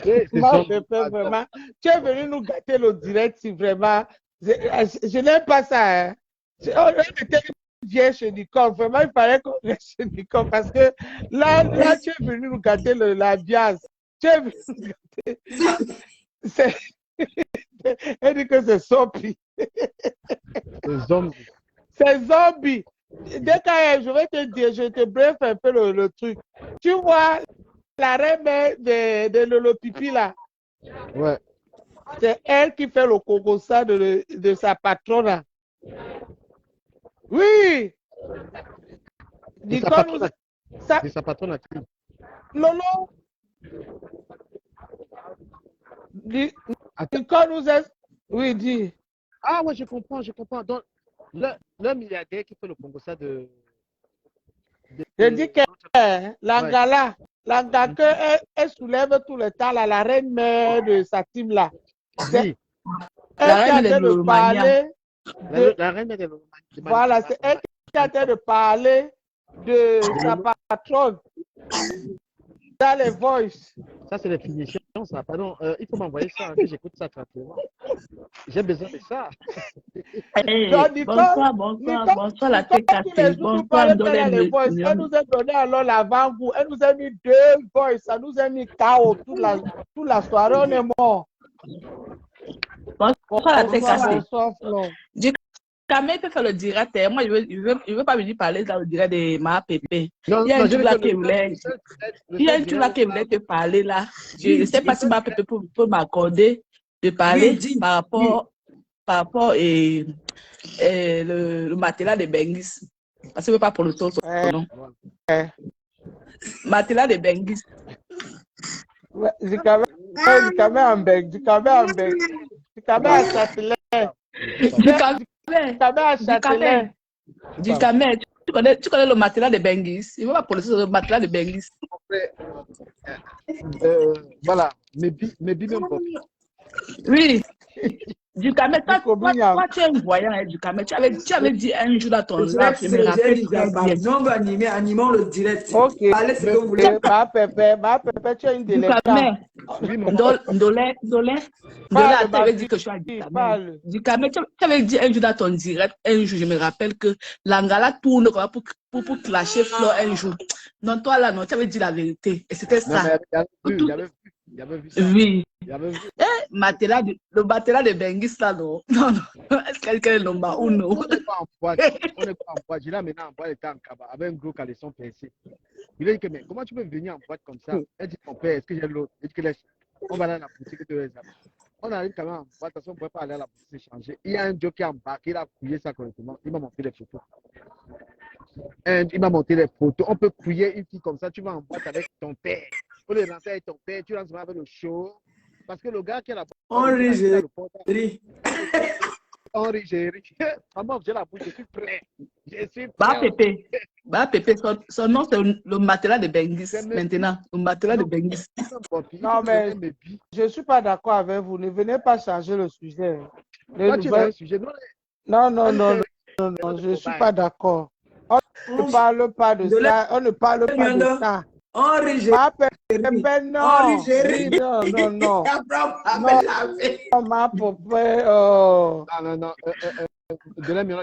Pépé, vraiment. Tu es venu nous gâter le direct, si vraiment. Je n'aime pas ça. Hein. On était vieille chez Nicole. Vraiment, il fallait qu'on reste chez Nicole parce que là, tu es venu nous gâter la biase. Tu es venu nous gâter. Elle dit que c'est zombie. C'est zombie. C'est zombie. Dès que je vais te dire, je te bref un peu le truc. Tu vois la reine de Lolo Pipi là. Ouais. C'est elle qui fait le cocosa de sa patronne. Oui. De sa patronne à qui? Lolo. Nicole nous est... Oui, dis. Ah ouais, je comprends. Donc, le milliardaire qui fait le cocosa de... Je dis que l'Angala, elle soulève tout le temps la reine mère de sa team là. Oui. Elle est en train de parler. La reine de l'Allemagne. Voilà, c'est elle qui est en train de parler de sa patronne dans les voices. Ça, c'est les finitions, ça. Pardon, il faut m'envoyer ça, que j'écoute ça tranquillement. J'ai besoin de ça. Bonsoir, la tête cassée. Bonsoir, Elle nous a donné alors l'avant-goût. Elle nous a mis 2 voices. Ça nous a mis KO toute la soirée. On est mort. Bonsoir, la tête cassée. Bonsoir, Flo. Camille peut faire le direct. Moi, je veux pas venir parler dans le direct de ma pépé. Non, il y a un truc là qui voulait te parler là. Je ne sais pas si ma pépé peut m'accorder de parler par rapport le matelas de Bengis. Parce que je ne veux pas pour le temps. Non. Matelas de Bengis. Du camé en Beng. Du camé à Châtelet. Du camé. Tu connais le matelas de Bengis? Il ne va pas pour le matelas de Bengis. Voilà. Mais même pas. Oui. Du camé, toi, tu es un voyant, du camé. Tu avais dit un jour dans ton live, je me rappelle. Animons le direct. Ok. Allez, c'est que vous voulez. Ma pépé, tu as une déléguée. Ndolé, tu avais dit que je suis à du camé. Tu avais dit un jour dans ton direct, un jour, je me rappelle que l'Angala tourne pour clasher Flo un jour. Non, toi là, non, tu avais dit la vérité. Et c'était ça. Il avait vu ça. Oui. Le matelas de Bengis là, non. Non. Est-ce que quelqu'un est lomba ou non? On n'est pas en boîte. Je l'ai maintenant en boîte, était en cabas, avec un gros caleçon pincé. Il a dit que, mais comment tu peux venir en boîte comme ça? Elle dit, mon père, est-ce que j'ai l'autre? Il dit que laisse. On va aller à la boutique de les amis. On arrive quand même en boîte, parce qu'on ne pouvait pas aller à la boutique s'échanger. Il y a un jockey en bas, il a couillé ça correctement. Il m'a montré les photos. Il m'a montré les photos. On peut couiller une fille comme ça. Tu vas en boîte avec ton père. Pour les rentrer avec ton père, tu rentres avec le show. Parce que le gars qui a la boîte. Henri Géry. Maman, j'ai la bouche, je suis prêt. Pépé, son nom c'est le matelas de Bengis maintenant. Le matelas de Bengis. Non, mais je ne suis pas d'accord avec vous. Ne venez pas changer le sujet. Non, je ne suis pas d'accord. On ne parle pas de ça. On ne parle pas de ça. Henri Géry. Non. Ma pauvre. Non.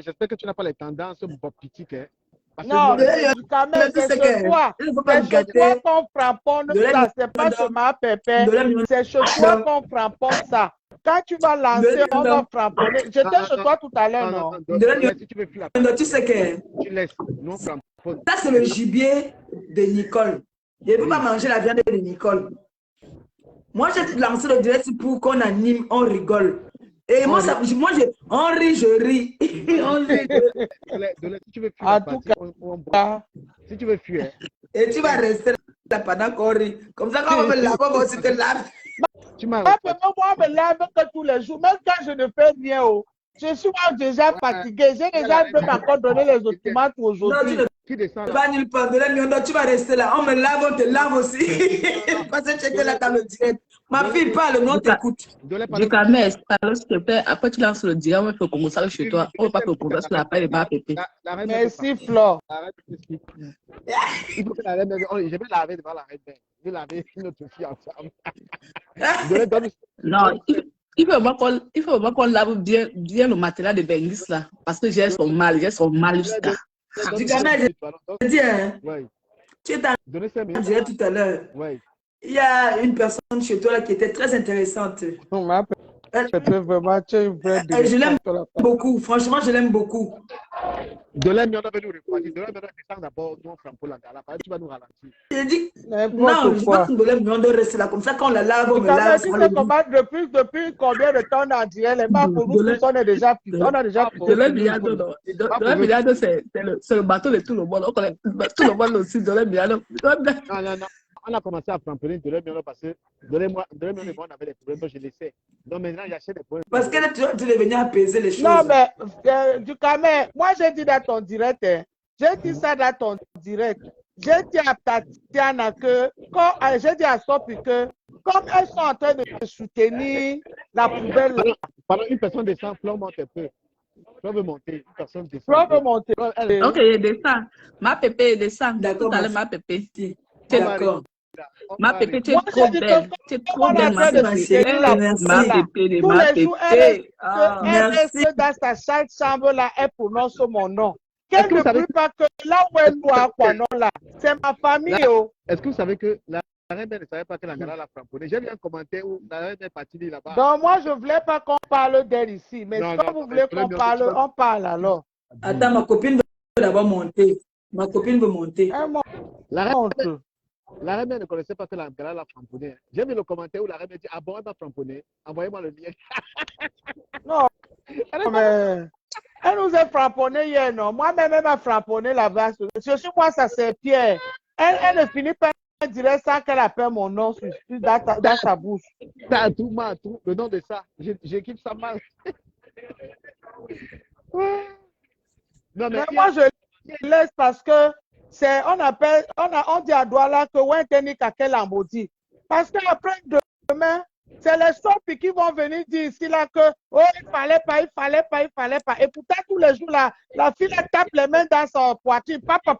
J'espère que tu n'as pas les tendances bopitiques. Hein. Non, quand même, c'est chez toi. C'est chez toi qu'on framponne ça. C'est pas chez ma pépé. C'est chez toi qu'on framponne ça. Quand tu vas lancer, on va framponner. J'étais chez toi tout à l'heure, non? Si tu veux plus la Tu sais que tu laisses. Non, framponne. ça, c'est le gibier de Nicole. Je ne peux pas manger la viande de Nicole. Moi, j'ai lancé le direct pour qu'on anime, on rigole. Et moi, on rit, je ris. On rit. Si tu veux fuir, en tout cas, si tu veux fuir. Et tu vas rester là pendant qu'on rit. Comme ça, quand on me lave, on va aussi te laver. Moi, je me lave que tous les jours, même quand je ne fais rien. Je suis déjà fatigué. J'ai déjà même encore donné les automates aujourd'hui. Qui descend là? Tu vas rester là. On me lave, on te lave aussi. Parce que tu étais là dans le direct. Ma fille parle, non, t'écoute. Du camé, s'il te plaît. Après, tu lances le direct, on fait comme ça chez toi. On ne va pas faire comme ça sur la paille de ma pépé. Merci, Flo. Il faut que la reine, je vais laver devant la reine. Je vais laver notre fille ensemble. Non, il faut vraiment qu'on lave bien le matériel de Bengis là. Parce que j'ai son mal jusqu'à. Du camé, je dis, hein. Tu étais en direct tout à l'heure. Il y a une personne chez toi là qui était très intéressante. Je l'aime beaucoup. Franchement, je l'aime beaucoup. De l'aime, on va nous refroidir. De l'aime, on va descendre d'abord. Nous, on frampe la gala. Tu vas nous ralentir. J'ai dit, non, je pense que de l'aime, on doit rester là. Comme ça, quand on la lave, on me lave. Depuis combien de temps on a dit, les marques pour nous, on est déjà plus. On a déjà plus. De l'aime, c'est le bateau de tout le monde. Tout le monde aussi, de l'aime. Non. On a commencé à framponner de l'aime, parce que de l'aime, on avait des problèmes, donc je laissais. Donc maintenant, j'achète des problèmes. Parce que tu devais venir apaiser les choses. Non, mais du camé, moi j'ai dit dans ton direct, j'ai dit ça dans ton direct. J'ai dit à Tatiana que, j'ai dit à Sophie que, comme elles sont en train de soutenir la poubelle là. Pendant une personne descend, Flo monte un peu. Flo veut monter, une personne descend. Flo veut monter. Ok, il descend. Ma pépé descend. Tout à l'heure, ma pépé. D'accord. Ma pépé, tu es trop belle. Tu es trop belle, ma pépé. Ma pépé, tous ma les jours, pépé. elle reste dans sa chaque chambre là, elle prononce mon nom. Qu'elle ne prie pas que là où elle doit quoi non là, c'est ma famille. Est-ce que vous savez que la reine ne savait pas que la gala l'a framponné? J'ai vu un commentaire où la reine est partie là-bas. Donc moi je voulais pas qu'on parle d'elle ici, mais si vous voulez qu'on parle, on parle alors. Attends, ma copine veut d'abord monter. Ma copine veut monter. La reine ne connaissait pas que la gala l'a framponné. J'ai vu le commentaire où la reine dit, ah bon, elle m'a framponné. Envoyez-moi le lien. Non, mais elle nous a framponné hier, non? Moi-même, elle m'a framponné là-bas. Je suis moi, ça c'est Pierre. Elle ne finit pas de dire ça qu'elle appelle mon nom dans sa bouche. T'as tout mal, tout. Le nom de ça. J'équipe ça mal. Non, mais moi, je laisse parce que on dit à Douala que ouais, technique à quel maudit. Parce qu'après demain, c'est les Sophie qui vont venir dire ici là que oh, il fallait pas. Et pourtant, tous les jours, la fille elle tape les mains dans son poitrine. Papa.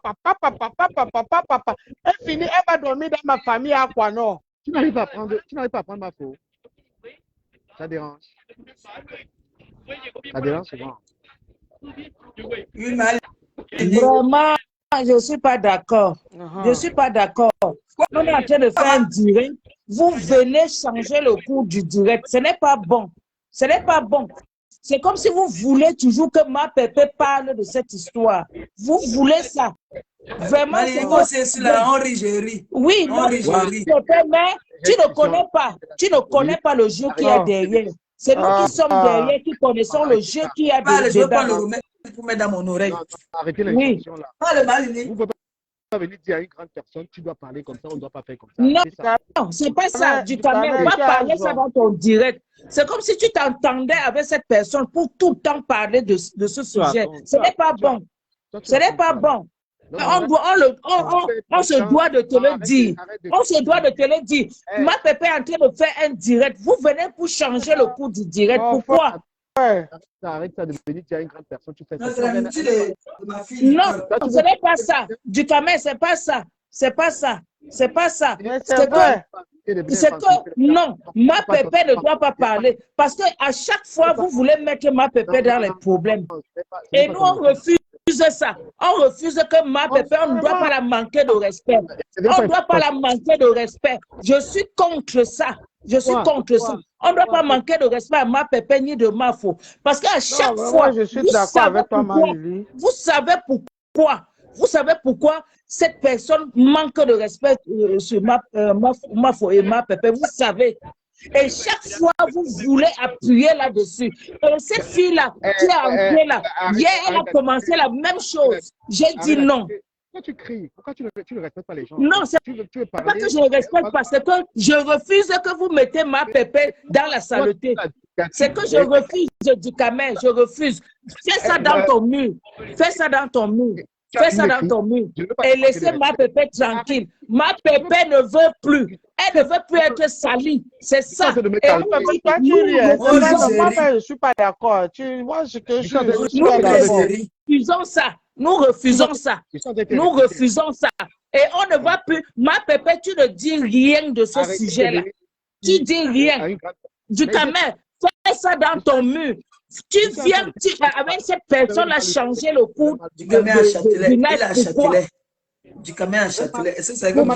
Elle finit, elle va dormir dans ma famille à quoi non? Tu n'arrives pas à prendre ma faute. Ça dérange. Ça dérange souvent. Vraiment, je ne suis pas d'accord. Je ne suis pas d'accord. On est en train de faire un direct. Vous venez changer le cours du direct. Ce n'est pas bon. Ce n'est pas bon. C'est comme si vous voulez toujours que ma pépé parle de cette histoire. Vous voulez ça. Vraiment, c'est là, on rit, je ris. Oui, non, mais tu ne connais pas. Tu ne connais pas le jeu qu'il y a derrière. C'est nous qui sommes derrière, qui connaissons le jeu qu'il y a derrière. Je ne veux pas le remettre pour mettre dans mon oreille. Non, arrêtez les oui. là. Pas le mal, vous ne pouvez pas venir dire à une grande personne, tu dois parler comme ça, on ne doit pas faire comme ça. Non, c'est pas ça. Du caméra, on va parler ça dans ton direct. C'est comme si tu t'entendais avec cette personne pour tout le temps parler de ce sujet. Ce n'est pas bon. Ce n'est pas bon. On se doit de te le dire. On se doit de te le dire. Ma pépé est en train de faire un direct. Vous venez pour changer le cours du direct. Pourquoi? Arrête ça de venir dire à une grande personne. Tu fais ça. Non, ce n'est pas ça. Du caméra, c'est pas ça. C'est pas ça. C'est pas ça. C'est que non, ma pépé ne doit pas parler. Parce que à chaque fois, vous voulez mettre ma pépé dans les problèmes. Et nous, on refuse. ça. On refuse que ma pépé, on ne doit pas la manquer de respect. On ne doit pas la manquer de respect. Je suis contre ça. Je suis contre ça. On ne doit pas manquer de respect à ma pépé ni de ma faux. Parce qu'à chaque fois, je suis d'accord avec toi, Marie-Lie. vous savez pourquoi cette personne manque de respect sur ma faux et ma pépé. Vous savez. Et chaque fois, vous voulez appuyer là-dessus. Et cette fille-là, qui a entré là, hier, elle a commencé la même chose. J'ai dit non. Pourquoi tu cries? Pourquoi tu ne respectes pas les gens? Non, c'est pas que je ne respecte pas, c'est que je refuse que vous mettez ma pépé dans la saleté. C'est que je refuse du camel, je refuse. Fais ça dans ton mur. Fais ça dans ton mur. Fais ça dans ton mur. Et laissez ma pépé tranquille. Ma pépé ne veut plus. Elle ne veut plus être salie. C'est ça. Et moi, je ne suis pas d'accord. Nous refusons ça. Nous refusons ça. Et on ne va plus. Ma pépé, tu ne dis rien de ce sujet-là. Tu dis rien. Du camel, fais ça dans ton mur. Tu viens avec cette personne-là changer le cours du camel à Châtelet. Il a à Châtelet. Du camel à Châtelet. Est-ce que c'est comme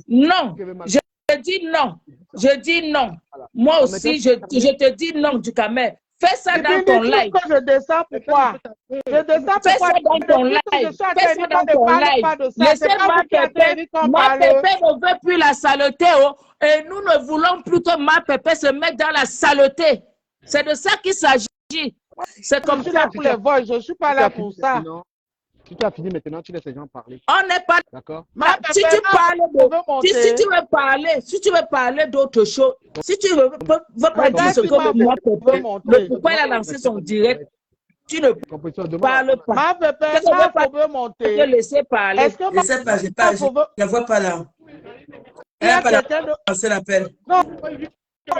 non, je dis non. Je dis non. Moi aussi, je te dis non du camel. Fais ça dans ton live. Je descends pourquoi? Je descends Fais ça dans ton live. Fais ça dans ton live. Laissez ma pépé. Ma pépé ne veut plus la saleté. Et nous ne voulons plus que ma pépé se mette dans la saleté. C'est de ça qu'il s'agit. C'est comme ça. Pour les voix, je ne suis pas là pour ça. Si tu as fini maintenant, tu laisses les gens parler. On n'est pas d'accord. Si tu veux parler d'autre chose, si tu veux pas dire ce que moi pourquoi elle a lancé son direct, tu ne parles pas. Ma pépé peut monter. Te laisser parler. Je ne sais pas, je ne vois pas là. Elle n'a pas lancé l'appel. Non,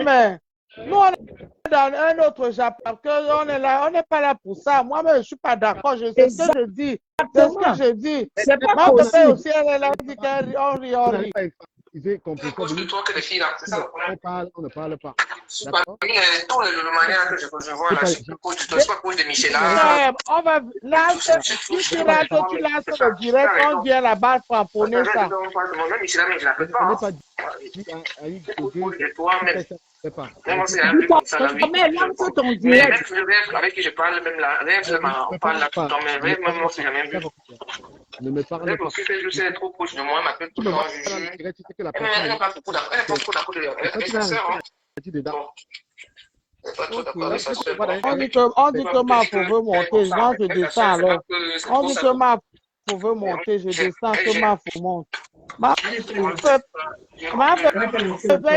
mais nous, on est dans un autre Japon. On est là, on n'est pas là pour ça. Moi-même, je ne suis pas d'accord. Je sais ce que je dis. C'est ce que je dis. C'est pas ma possible. aussi, elle est là, elle dit qu'on rit, on rit. Cause de toi que les filles là, c'est ça le problème. On ne parle pas. Tout le manière que je vois là, je suis pas cause de Michel là. On va là, si tu lances le direct, on vient là-bas framponner ça. Même Michel, mais je l'appelle pas. Avec qui je parle, même la rêve, on parle là tout le temps, mais rêve, même moi, c'est jamais vu. Ne me parle pas. Je sais trop proche de moi, elle m'appelle tout le temps. Elle n'est pas trop d'accord avec sa sœur. On dit que ma veut monter, moi je descends alors. On dit que ma veut monter, je descends, que ma monte.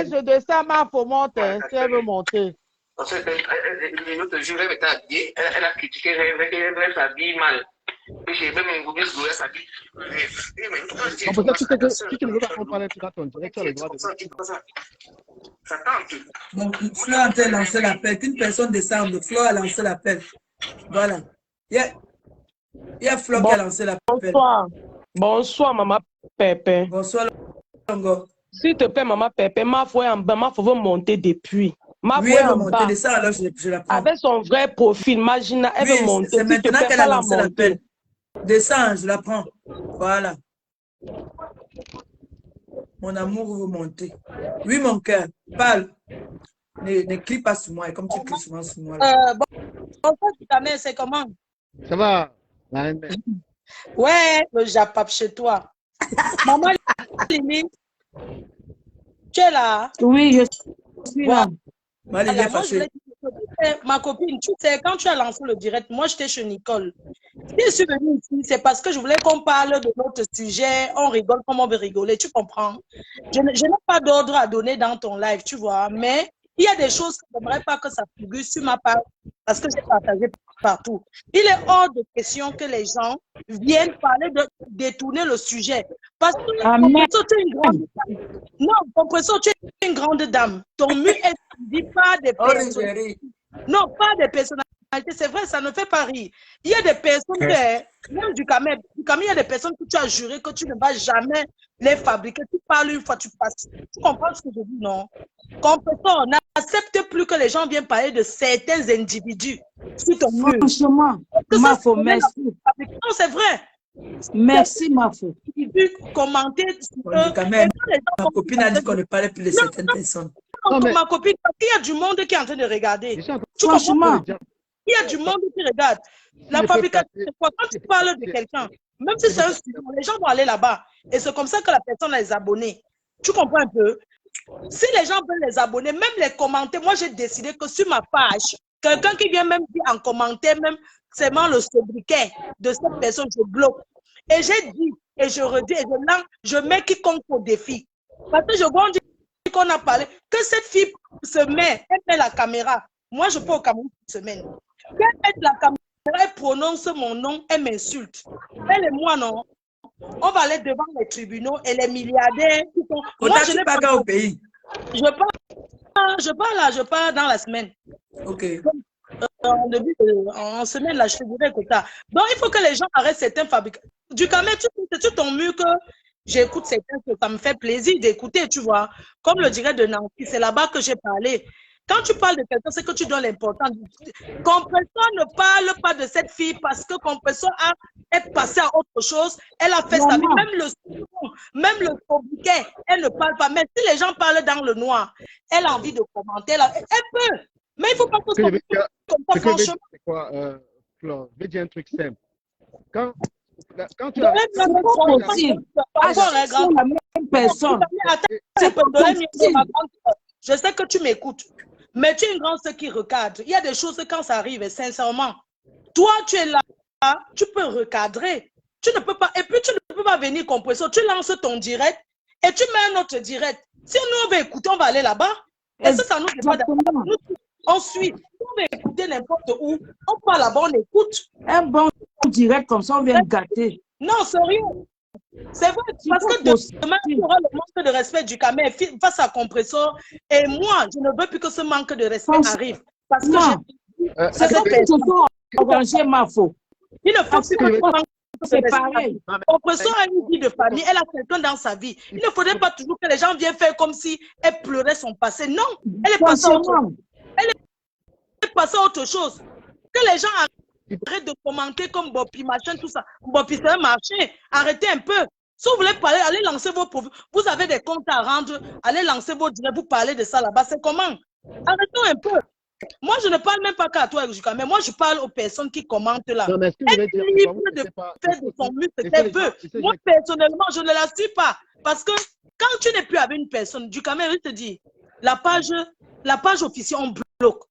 Je descends, ma monte, si elle veut monter. L'autre jour, elle était habillée, elle a critiqué, elle s'habille mal. J'ai même un goût de sa vie. Si tu ne veux pas qu'on parle tout à ton direct, tu as le droit de ça tente. Donc, Flo a lancé l'appel. Une personne descend, Flo a lancé l'appel. Voilà. Il y a Flo qui a lancé l'appel. Bonsoir, maman Pépé. Bonsoir, Longo. S'il te plaît, maman Pépé, ma foi en bas, ma foi veut monter depuis. Ma oui, elle veut monter de ça, alors je la prends. Avec son vrai profil, Magina, elle veut monter. C'est maintenant qu'elle a lancé l'appel. Descends, je la prends. Voilà. Mon amour veut monter. Oui, mon cœur, parle. Ne crie pas sur moi, comme tu cries souvent sur moi. Bonsoir, ta mère, c'est comment? Ça va? Ouais, le Japap chez toi. Maman, tu es là? Oui, je suis là. Ma copine, tu sais, quand tu as lancé le direct, moi j'étais chez Nicole. Si je suis venue ici, c'est parce que je voulais qu'on parle de notre sujet, on rigole comme on veut rigoler, tu comprends? Je n'ai pas d'ordre à donner dans ton live, tu vois, mais il y a des choses que je n'aimerais pas que ça figure sur ma page parce que j'ai partagé partout. Il est hors de question que les gens viennent parler de détourner le sujet. Parce que tu es une grande dame. Non, compresso, tu es une grande dame. Ton mur est dit pas des personnalités. Non, pas des personnalités. C'est vrai, ça ne fait pas rire. Il y a des personnes Même du camel, il y a des personnes que tu as juré que tu ne vas jamais les fabriquer. Tu parles une fois, tu passes. Tu comprends ce que je dis, non? Compressor, n'accepte plus que les gens viennent parler de certains individus sur ton mur. Franchement, Mafo, merci. Non, c'est vrai. Merci, Mafo. Commenter. Quand même, ma copine a dit qu'on ne parlait plus de certaines personnes. Non, mais... Ma copine, parce qu'il y a du monde qui est en train de regarder. Franchement, il y a du monde qui regarde. La fabrication, quand tu parles de quelqu'un, même si c'est un studio, les gens vont aller là-bas. Et c'est comme ça que la personne a les abonnés. Tu comprends un peu? Si les gens veulent les abonner, même les commenter, moi j'ai décidé que sur ma page, quelqu'un qui vient même dire en commentaire, même seulement le sobriquet de cette personne, je bloque. Et j'ai dit, et je redis, et je mets quiconque au défi. Parce que je vois qu'on a parlé, que cette fille se met, elle met la caméra. Moi, je peux au Cameroun cette semaine. Elle met la caméra, elle prononce mon nom, elle m'insulte. Elle et moi, non. On va aller devant les tribunaux et les milliardaires. Moi, je n'ai pas au pays. Je pars dans la semaine. Ok. En semaine, là, je te dirais que ça. Donc, il faut que les gens arrêtent certains fabricants. Du camel, c'est sur ton mur que j'écoute certains, que ça me fait plaisir d'écouter, tu vois. Comme le dirait de Nancy, c'est là-bas que j'ai parlé. Quand tu parles de quelqu'un, c'est que tu donnes l'importance. Compressor ne parle pas de cette fille parce que Compressor est passé à autre chose. Elle a fait sa vie. Même le sobriquet, elle ne parle pas. Mais si les gens parlent dans le noir, elle a envie de commenter. Elle peut. Mais il ne faut pas que ça comme ça, franchement. C'est quoi, Flore? Je vais dire un truc simple. Quand tu as... C'est pas possible. La même personne. Je sais que tu m'écoutes. Mais tu es une grande sœur qui recadre. Il y a des choses quand ça arrive, et sincèrement, toi, tu es là, tu peux recadrer. Tu ne peux pas, et puis tu ne peux pas venir Compressor. Tu lances ton direct et tu mets un autre direct. Si nous, on veut écouter, on va aller là-bas. Et ça nous débat. On suit. On veut écouter n'importe où. On part là-bas, on écoute. Un bon direct comme ça, on vient gâter. Non, sérieux. C'est vrai, parce que demain, il y aura le manque de respect du camel face à Compressor. Et moi, je ne veux plus que ce manque de respect arrive. Parce que c'est ça que je veux arranger ma faute. Il ne faut plus c'est pareil. Compressor a une vie de famille, elle a quelqu'un dans sa vie. Il ne faudrait pas toujours que les gens viennent faire comme si elle pleurait son passé. Non, elle est passée à autre chose. Elle est passée à autre chose. Que les gens arrêtent de commenter comme Bopi, machin, tout ça. Bopi, c'est un marché. Arrêtez un peu. Si vous voulez parler, allez lancer vos profils. Vous avez des comptes à rendre, allez lancer vos directs, vous parlez de ça là-bas. C'est comment? Arrêtons un peu. Moi, je ne parle même pas qu'à toi, mais moi, je parle aux personnes qui commentent là. Non, mais elle est libre de faire de son mieux ce qu'elle veut. Moi, personnellement, je ne la suis pas. Parce que quand tu n'es plus avec une personne, du caméra, il te dit, la page officielle, on bloque.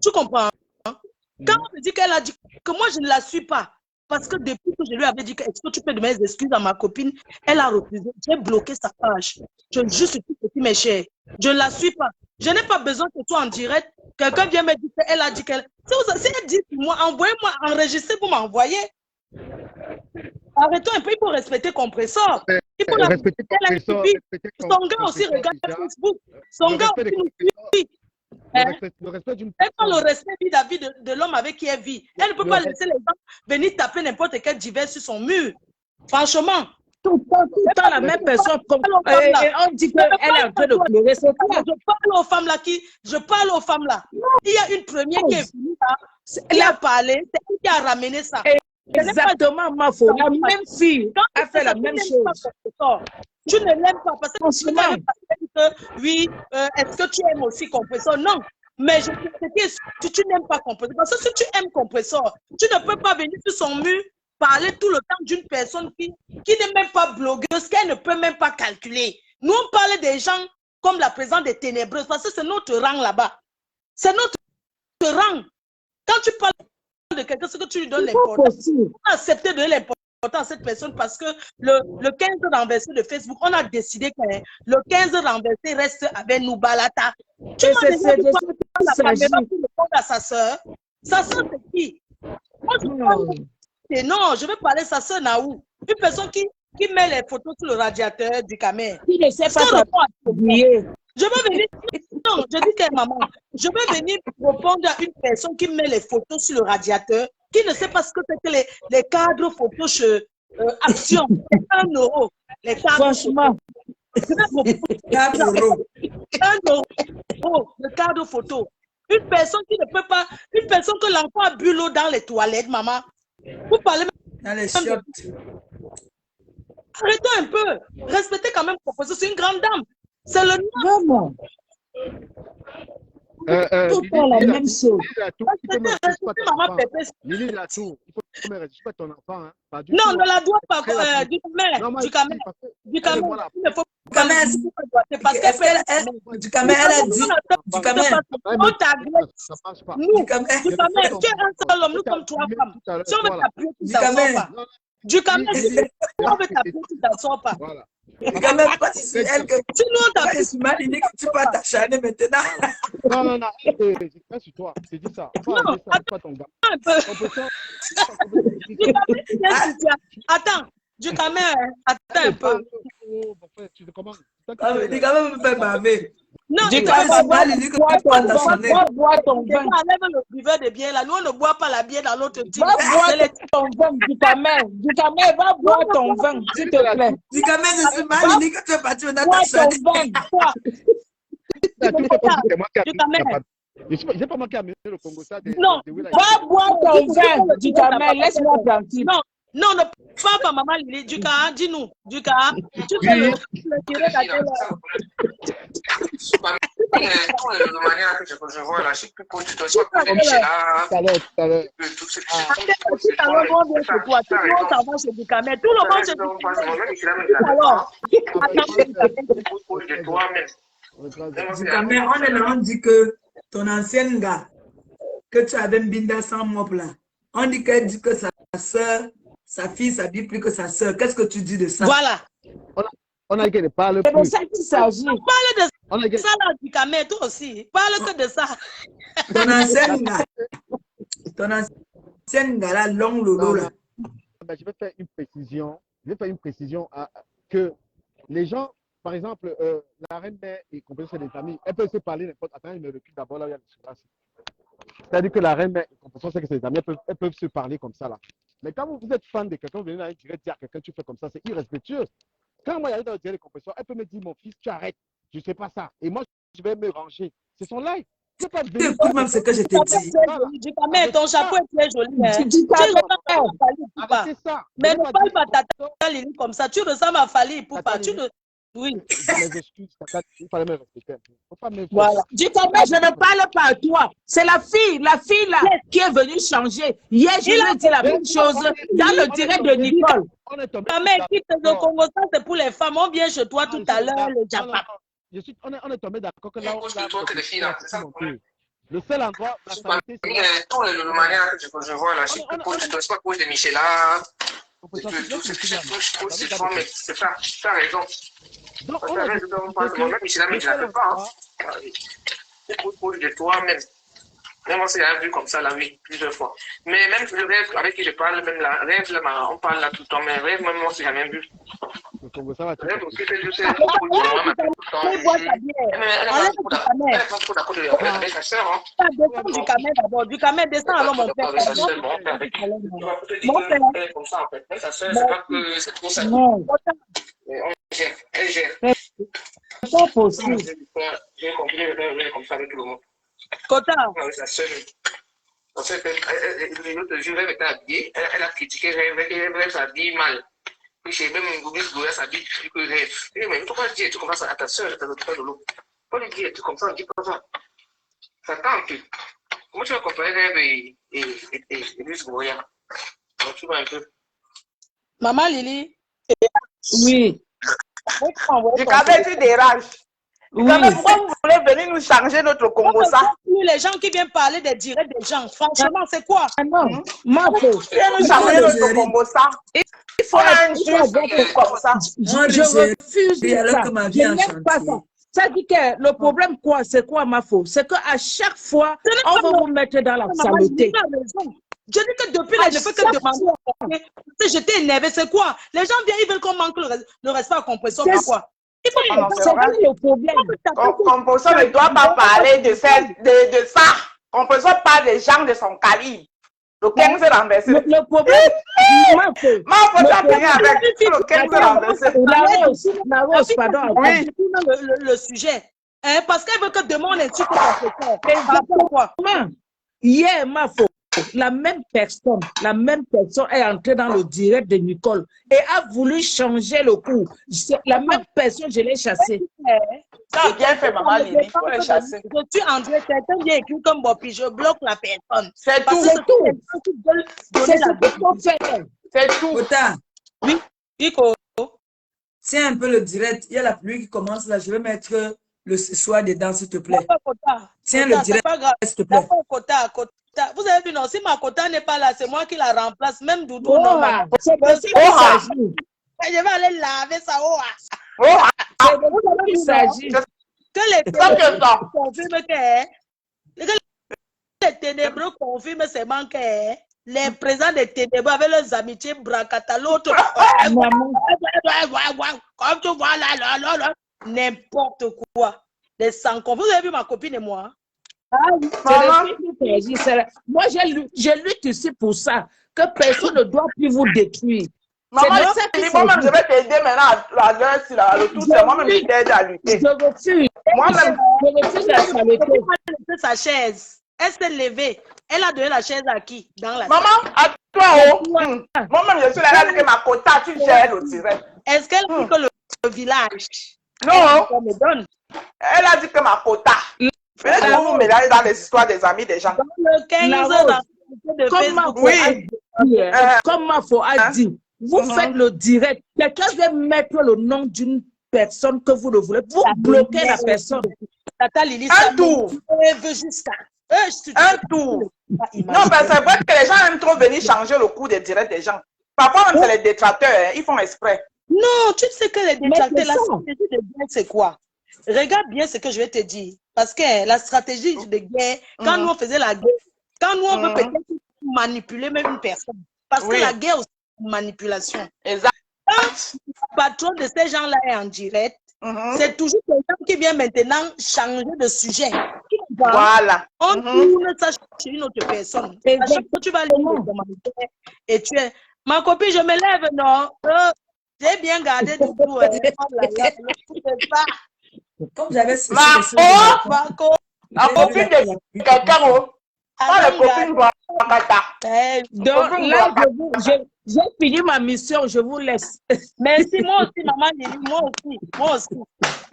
Tu comprends? Hein? Quand on me dit qu'elle a dit que moi, je ne la suis pas. Parce que depuis que je lui avais dit que est-ce que tu peux donner des excuses à ma copine, elle a refusé. J'ai bloqué sa page. Je juste suis petit, mes chers. Je ne la suis pas. Je n'ai pas besoin que toi en direct. Quelqu'un vient me dire qu'elle a dit qu'elle... Si elle dit moi, envoyez-moi, enregistrez pour m'envoyer. Arrêtons un peu, il faut respecter Compressor. Il faut respecter Compressor. Son gars aussi regarde Facebook. Son gars aussi nous suit. Le respect d'une personne. Elle le respect vis-à-vis de l'homme avec qui elle vit. Elle ne peut pas laisser les gens venir taper n'importe quel divers sur son mur. Franchement. Tout le temps la même personne. Et on dit qu'elle est en train de pleurer. Je parle aux femmes là Je parle aux femmes là. Il y a une première qui est venue là. Elle a parlé. C'est elle qui a ramené ça. Exactement, ma faute. La même fille a fait la même chose. Tu ne l'aimes pas parce que tu n'aimes pas. Oui, est-ce que tu aimes aussi Compressor? Non. Mais je te dis, si tu n'aimes pas Compressor, parce que si tu aimes Compressor, tu ne peux pas venir sur son mur parler tout le temps d'une personne qui n'est même pas blogueuse, qu'elle ne peut même pas calculer. Nous, on parle des gens comme la présence des ténébreuses, parce que c'est notre rang là-bas. C'est notre rang. Quand tu parles de quelqu'un, c'est que tu lui donnes l'importance. On a accepté de donner l'importance à cette personne parce que le 15 renversé de Facebook, on a décidé que le 15 renversé reste avec nous, Balata. Tu m'as dit que la caméra pour répondre à sa soeur. Sa soeur, c'est qui? Moi, non, je veux parler de sa soeur Naou. Une personne qui met les photos sur le radiateur du caméra. Il ne sait pas oublier. Je veux venir. Non, je dis que maman, je veux venir répondre à une personne qui met les photos sur le radiateur qui ne sait pas ce que c'est que les cadres photos chez Action. 1 euro. Les cadres. Franchement. 4 euros. 1 euro. Le cadre photo. Une personne qui ne peut pas, une personne que l'enfant a bu l'eau dans les toilettes, maman. Vous parlez dans les chiottes. Arrêtez un peu. Respectez quand même Composo. C'est une grande dame. C'est le nom. Tout le temps la même chose. Lily Latou, il faut me respecter ton enfant. Hein. Non, ne la dois pas. Du camel. Il ne faut pas. Du camel, elle a dit. Du camel. On t'agresse. Nous, du camel, tu es un seul homme, nous sommes 3 femmes. Si on veut t'appuyer, tu t'assois pas. Du camel, si on veut t'appuyer, tu t'assois pas. Voilà. Quand même pas si c'est elle que tu m'as dit que tu vas t'acharner maintenant. Non, c'est sur toi, c'est dit ça. Non, attends, ton gars. Attends, du camel, attends un peu. Tu te commandes. Du camel me fait baver. Non, du camel, bois ton vin. Enlève le buveur de bière là. Nous, on ne boit pas la bière dans l'autre type. Va boire ton vin, du camel. Du camel, va boire ton vin, s'il te plaît. Du camel, je suis mal, il dit que tu es parti maintenant. Bois ton vin. Du camel. Je n'ai pas manqué à amener le Congo ça. Non, va boire ton vin, du camel. Laisse-moi tranquille. Non, ne parle pas, maman Lily. Du cas, dis-nous. Du cas, tu fais le tirer la tête. De manière que je vois là, je sais plus pour tu dois pas comme Michel là. Tout à l'heure. Tout ce tout le monde chez du camel. Tout le monde chez du camel. On est là, on dit que ton ancienne gars, que tu avais Mbinda sans mop là, on dit qu'elle dit que sa soeur, sa fille s'habille plus que sa soeur. Qu'est-ce que tu dis de ça? Voilà. On a dit qu'elle ne parle plus. C'est de ça qu'il s'agit. On parle de ça là, du camel, toi aussi. Parle que de ça. Ton ancienne gars là, long lolo là. Je vais faire une précision. Que les gens, par exemple, la reine-mère et Composo des familles, elles peuvent se parler n'importe. Attends, il me recule d'abord là où il y a le silence. C'est-à-dire que la reine-mère et Composo, c'est que c'est des amis, elles peuvent se parler comme ça là. Mais quand vous êtes fan de quelqu'un, vous venez là et dire à quelqu'un, tu fais comme ça, c'est irrespectueux. Quand moi, j'arrive dans le direct de Composo, elle peut me dire, mon fils, tu arrêtes. Je ne sais pas ça. Et moi, je vais me ranger. C'est son live. Tu peux pas venir. Écoute même ce que je t'ai dit. Du camel, ton chapeau est très joli. C'est ça. Mais ne parle pas ta Lily comme ça. Tu ressembles à Fali Poupa. Oui. Il fallait me respecter un peu. Faut pas me... Voilà. Du camel, je ne parle pas à toi. C'est la fille là qui est venue changer. Hier, je lui ai dit la même chose dans le direct de Nicole. Camel, quitte le Congo, ça c'est pour les femmes. On vient chez toi tout à l'heure, le Japon. On est tombé d'accord que là, le seul endroit, le manière que je vois là, je sais plus, je ne dois pas cause de Michel là. C'est ça, tu as raison. Michel, mais je ne la fais pas. C'est pour de toi-même. Même on s'est vu comme ça la vie plusieurs fois. Mais même le rêve avec qui je parle, même la rêve, là, on parle là tout le temps, mais rêve, même on s'est jamais vu. Rêve aussi, c'est juste pour moi, ma tout le temps. Elle n'est pas trop d'accord avec sa soeur. Du camel d'abord, du camel descend alors mon père. Mon père, elle est comme ça en fait. Sa soeur, c'est pas que c'est trop ça. Elle gère. C'est pas possible. J'ai compris, elle est comme ça avec tout le monde. Kota. Sa soeur. En fait, l'autre jour, elle était habillée, elle a critiqué Rêve s'habille mal. Puis j'ai même une goubise Goya s'habille plus que Rêve. Mais pourquoi dire tout comme ça à ta soeur, à ta de l'eau? Pourquoi lui dire tout comme ça, on dit pas ça? Ça tente. Comment tu vas comparer Rêve et Goubise Goya? Tu vois un peu. Maman Lily. Oui. Du camel, tu déranges. Oui. Pourquoi vous voulez venir nous changer notre Congo ça? Les gens qui viennent parler des directs des gens, franchement, c'est quoi? Non, tu viens nous changer notre Congo ça? Il faut un juste comme ça. Je refuse ça. Je n'aime pas ça. Ça dit que le problème, quoi, c'est quoi, ma faute? C'est qu'à chaque fois, on va vous mettre dans la saleté. Je dis que depuis là, je ne fais que demander. J'étais énervé, c'est quoi? Les gens viennent, ils veulent qu'on manque le respect à Composo, pourquoi? Il faut le problème. Composo ne doit pas parler de ça. Composo parle des gens de son calibre. Le 15 est renversé. Le problème, Ma faute à payer avec le 15 est renversé. La rose, pardon. Oui. Le sujet. Hein, parce qu'elle veut que demain on insulte son frère. Pourquoi? Hier, ma faute. La même personne est entrée dans le direct de Nicole et a voulu changer le cours. La même personne, je l'ai chassée. Ça bien fait, maman Lily, il faut les chasser. Je suis André, quelqu'un vient écrire comme bon, puis je bloque la personne. C'est tout. C'est tout. Kota. Oui, Nico. Tiens un peu le direct. Il y a la pluie qui commence là. Je vais mettre le soir dedans, s'il te plaît. Tiens le direct, s'il te plaît. Kota. Vous avez vu, non, si ma Kota n'est pas là, c'est moi qui la remplace. Même Doudou, non. Je vais aller laver ça. Il s'agit. Que les ténébreux confirment ces manques. Les présents des ténébreux avec leurs amitiés bracata, l'autre. Comme tu vois là, n'importe quoi. Les sans-con. Vous avez vu ma copine et moi? Moi, je lutte ici pour ça, que personne ne doit plus vous détruire. Maman, moi-même, je vais t'aider maintenant à l'heure, le tout, c'est moi-même qui t'aide à lutter. Je refuse. Moi-même, je refuse la saleté. Elle sa chaise. Elle s'est levée. Elle a donné la chaise à qui? Dans la maman, à toi, oh. Moi-même, je suis là, elle a dit que ma quota, tu gères le direct. Est-ce qu'elle dit que le village? Non. Elle a dit que ma quota. Mais vous vous mélangez dans les histoires des amis des gens. Dans le 15 de Facebook. Oui. Comme Mafo a dit, vous faites le direct. Quelqu'un vient mettre le nom d'une personne que vous ne voulez. Vous bloquez la personne. Tata Lily, un tour. Un tour. Non, parce que c'est vrai que les gens aiment trop venir changer le cours des directs des gens. Parfois, même c'est les détracteurs, hein, ils font exprès. Non, tu sais que les détracteurs, la stratégie de guerre, c'est quoi? Regarde bien ce que je vais te dire. Parce que la stratégie de guerre, quand nous on faisait la guerre, quand nous on veut peut-être manipuler même une personne. Parce que la guerre, c'est une manipulation. Exact. Quand le patron de ces gens-là est en direct, c'est toujours quelqu'un qui vient maintenant changer de sujet. Voilà. On tourne ça chez une autre personne. Et à chaque fois, tu vas lire le commentaire et tu es. Ma copine, je me lève, non? J'ai bien gardé du tout. Comme j'avais Marco, la copine de quelqu'un, pas la copine de donc là, j'ai fini ma mission, je vous laisse. Merci, moi aussi, maman Lily,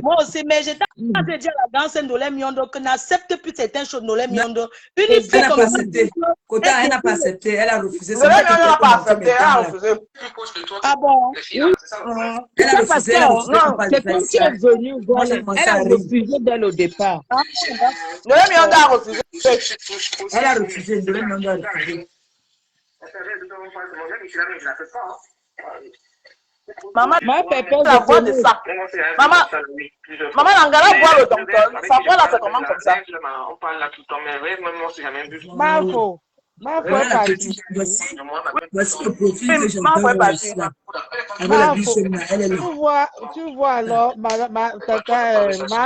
moi aussi, mais j'étais en train de dire à la grande Ndolé Miondo que n'accepte plus certaines choses Ndolé Miondo. Elle n'a pas accepté. Kota, elle n'a pas accepté, elle a refusé. Ndolé Miondo n'a pas accepté, elle a refusé. Ah bon? Elle a refusé, c'est comme tu es venu voir, elle a refusé dès le départ. Ndolé Miondo a refusé. Elle a refusé, Ndolé Miondo a refusé. Maman, la voix de ça. Maman, Langala voit le docteur. Sa voix là, c'est comment comme ça? On parle là tout le temps, mais vraiment, moi, j'ai jamais vu. Marco est parti. Voici le profil que j'entends. Tu vois alors, ma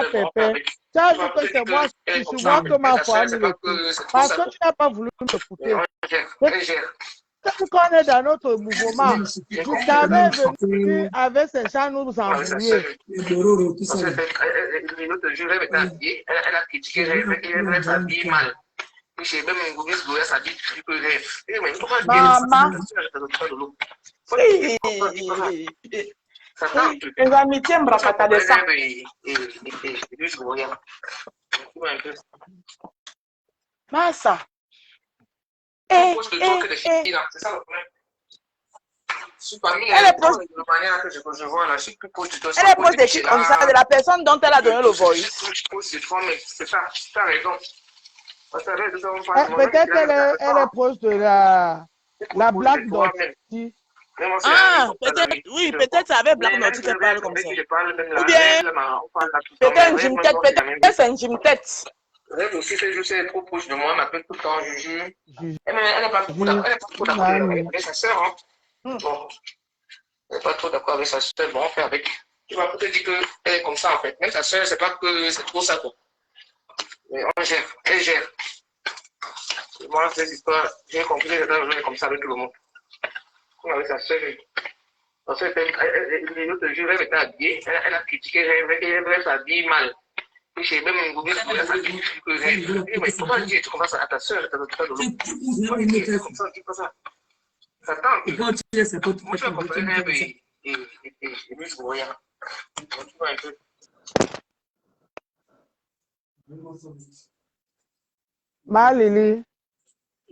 Pépé. Tu as vu que c'est moi, je vois que ma foi nous le coup. Parce que tu n'as pas voulu me foutre. Tu connais dans notre mouvement, tu savais venir avec ces gens nous embrouiller. L'autre jour, elle a critiqué, elle est habillée mal. J'ai même un gourmet de sa vie, tu peux rêver. Maman. Les amitiés m'bracata de ça. Massa. Elle est proche des filles comme ça, de la personne dont elle a donné le voice. C'est ça, tu as raison. Peut-être elle est proche de la Black Dot. Ah, peut-être, oui, peut-être c'est avec Black Dot qu'elle parle comme ça. Ou bien, peut-être une gym tête, peut-être c'est une gym tête. Elle aussi, c'est trop proche de moi, elle m'appelle tout le temps Juju. Elle n'est pas trop d'accord avec sa soeur. Bon, elle n'est pas trop d'accord avec sa soeur, bon, on fait avec. Tu vas peut-être dire qu'elle est comme ça en fait. Même sa soeur, c'est pas que c'est trop ça quoi. Mais on gère, elle gère. Moi, cette histoire, j'ai compris que j'étais revenu comme ça avec tout le monde. Comme avec sa soeur. Parce que l'autre jour, elle était habillée, elle a critiqué, elle s'habille mal. Et j'ai même un goût, elle s'habille. Mais comment dire, tu commences à ta soeur, tu as de l'eau. Comme ça, tu fais ça. Ça tente. Et quand tu es, c'est pas tout. Moi, je vais comparer un peu et lui, je vois rien. Tu vois un peu. Malili,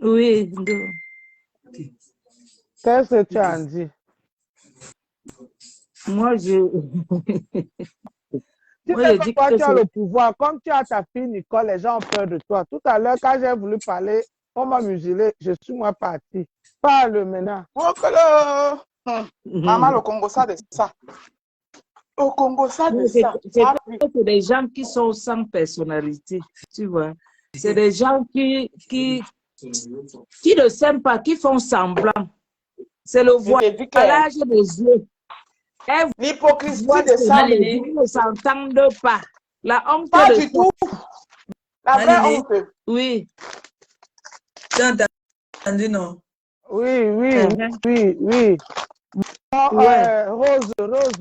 Oui, qu'est-ce que tu as dit? moi, Tu moi, sais je que dis toi, que tu as le pouvoir. Comme tu as ta fille Nicole, les gens ont peur de toi. Tout à l'heure, quand j'ai voulu parler, on m'a muselé. Je suis moi parti. Parle maintenant. Maman, le Congo, ça de ça. Au Congo, ça de c'est ça. c'est des gens qui sont sans personnalité, tu vois. C'est des gens qui ne s'aiment pas, qui font semblant. C'est le voilage des yeux. L'hypocrisie de ça. Ils ne s'entendent pas. La honte Pas de du tout. La vraie honte. Oui. Tu as entendu, non? Oui. Rose. Rose,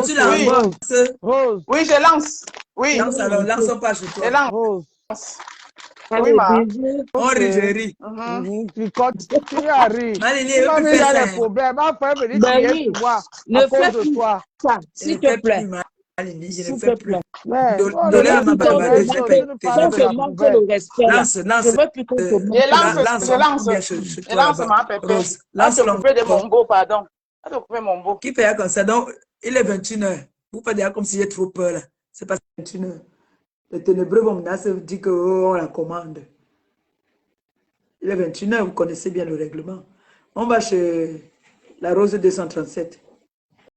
tu lances. Rose. Oui, je lance. Oui. Lance alors, lance pas chez toi. Je lance. Rose. Oui, ma. On rit, je ris. Tu continues à rire. Malini, Tu m'as mis dans les ça. problèmes. Ma frère me dit qu'il est sur moi à cause de toi. S'il te plaît. Malini, je ne fais plus. Dollar ma barbade, je fais le respect. Lance. Je veux plus qu'on te Je lance ma pépé. Lance s'occuper de mon beau, pardon. À t'occuper mon beau. Qui fait comme ça? Donc, il est 21h. Vous faites dire comme si j'ai trop peur là. C'est pas 21h. Les ténébreux vont me dire qu'on la commande. Il est 21h, vous connaissez bien le règlement. On va chez la Rose 237.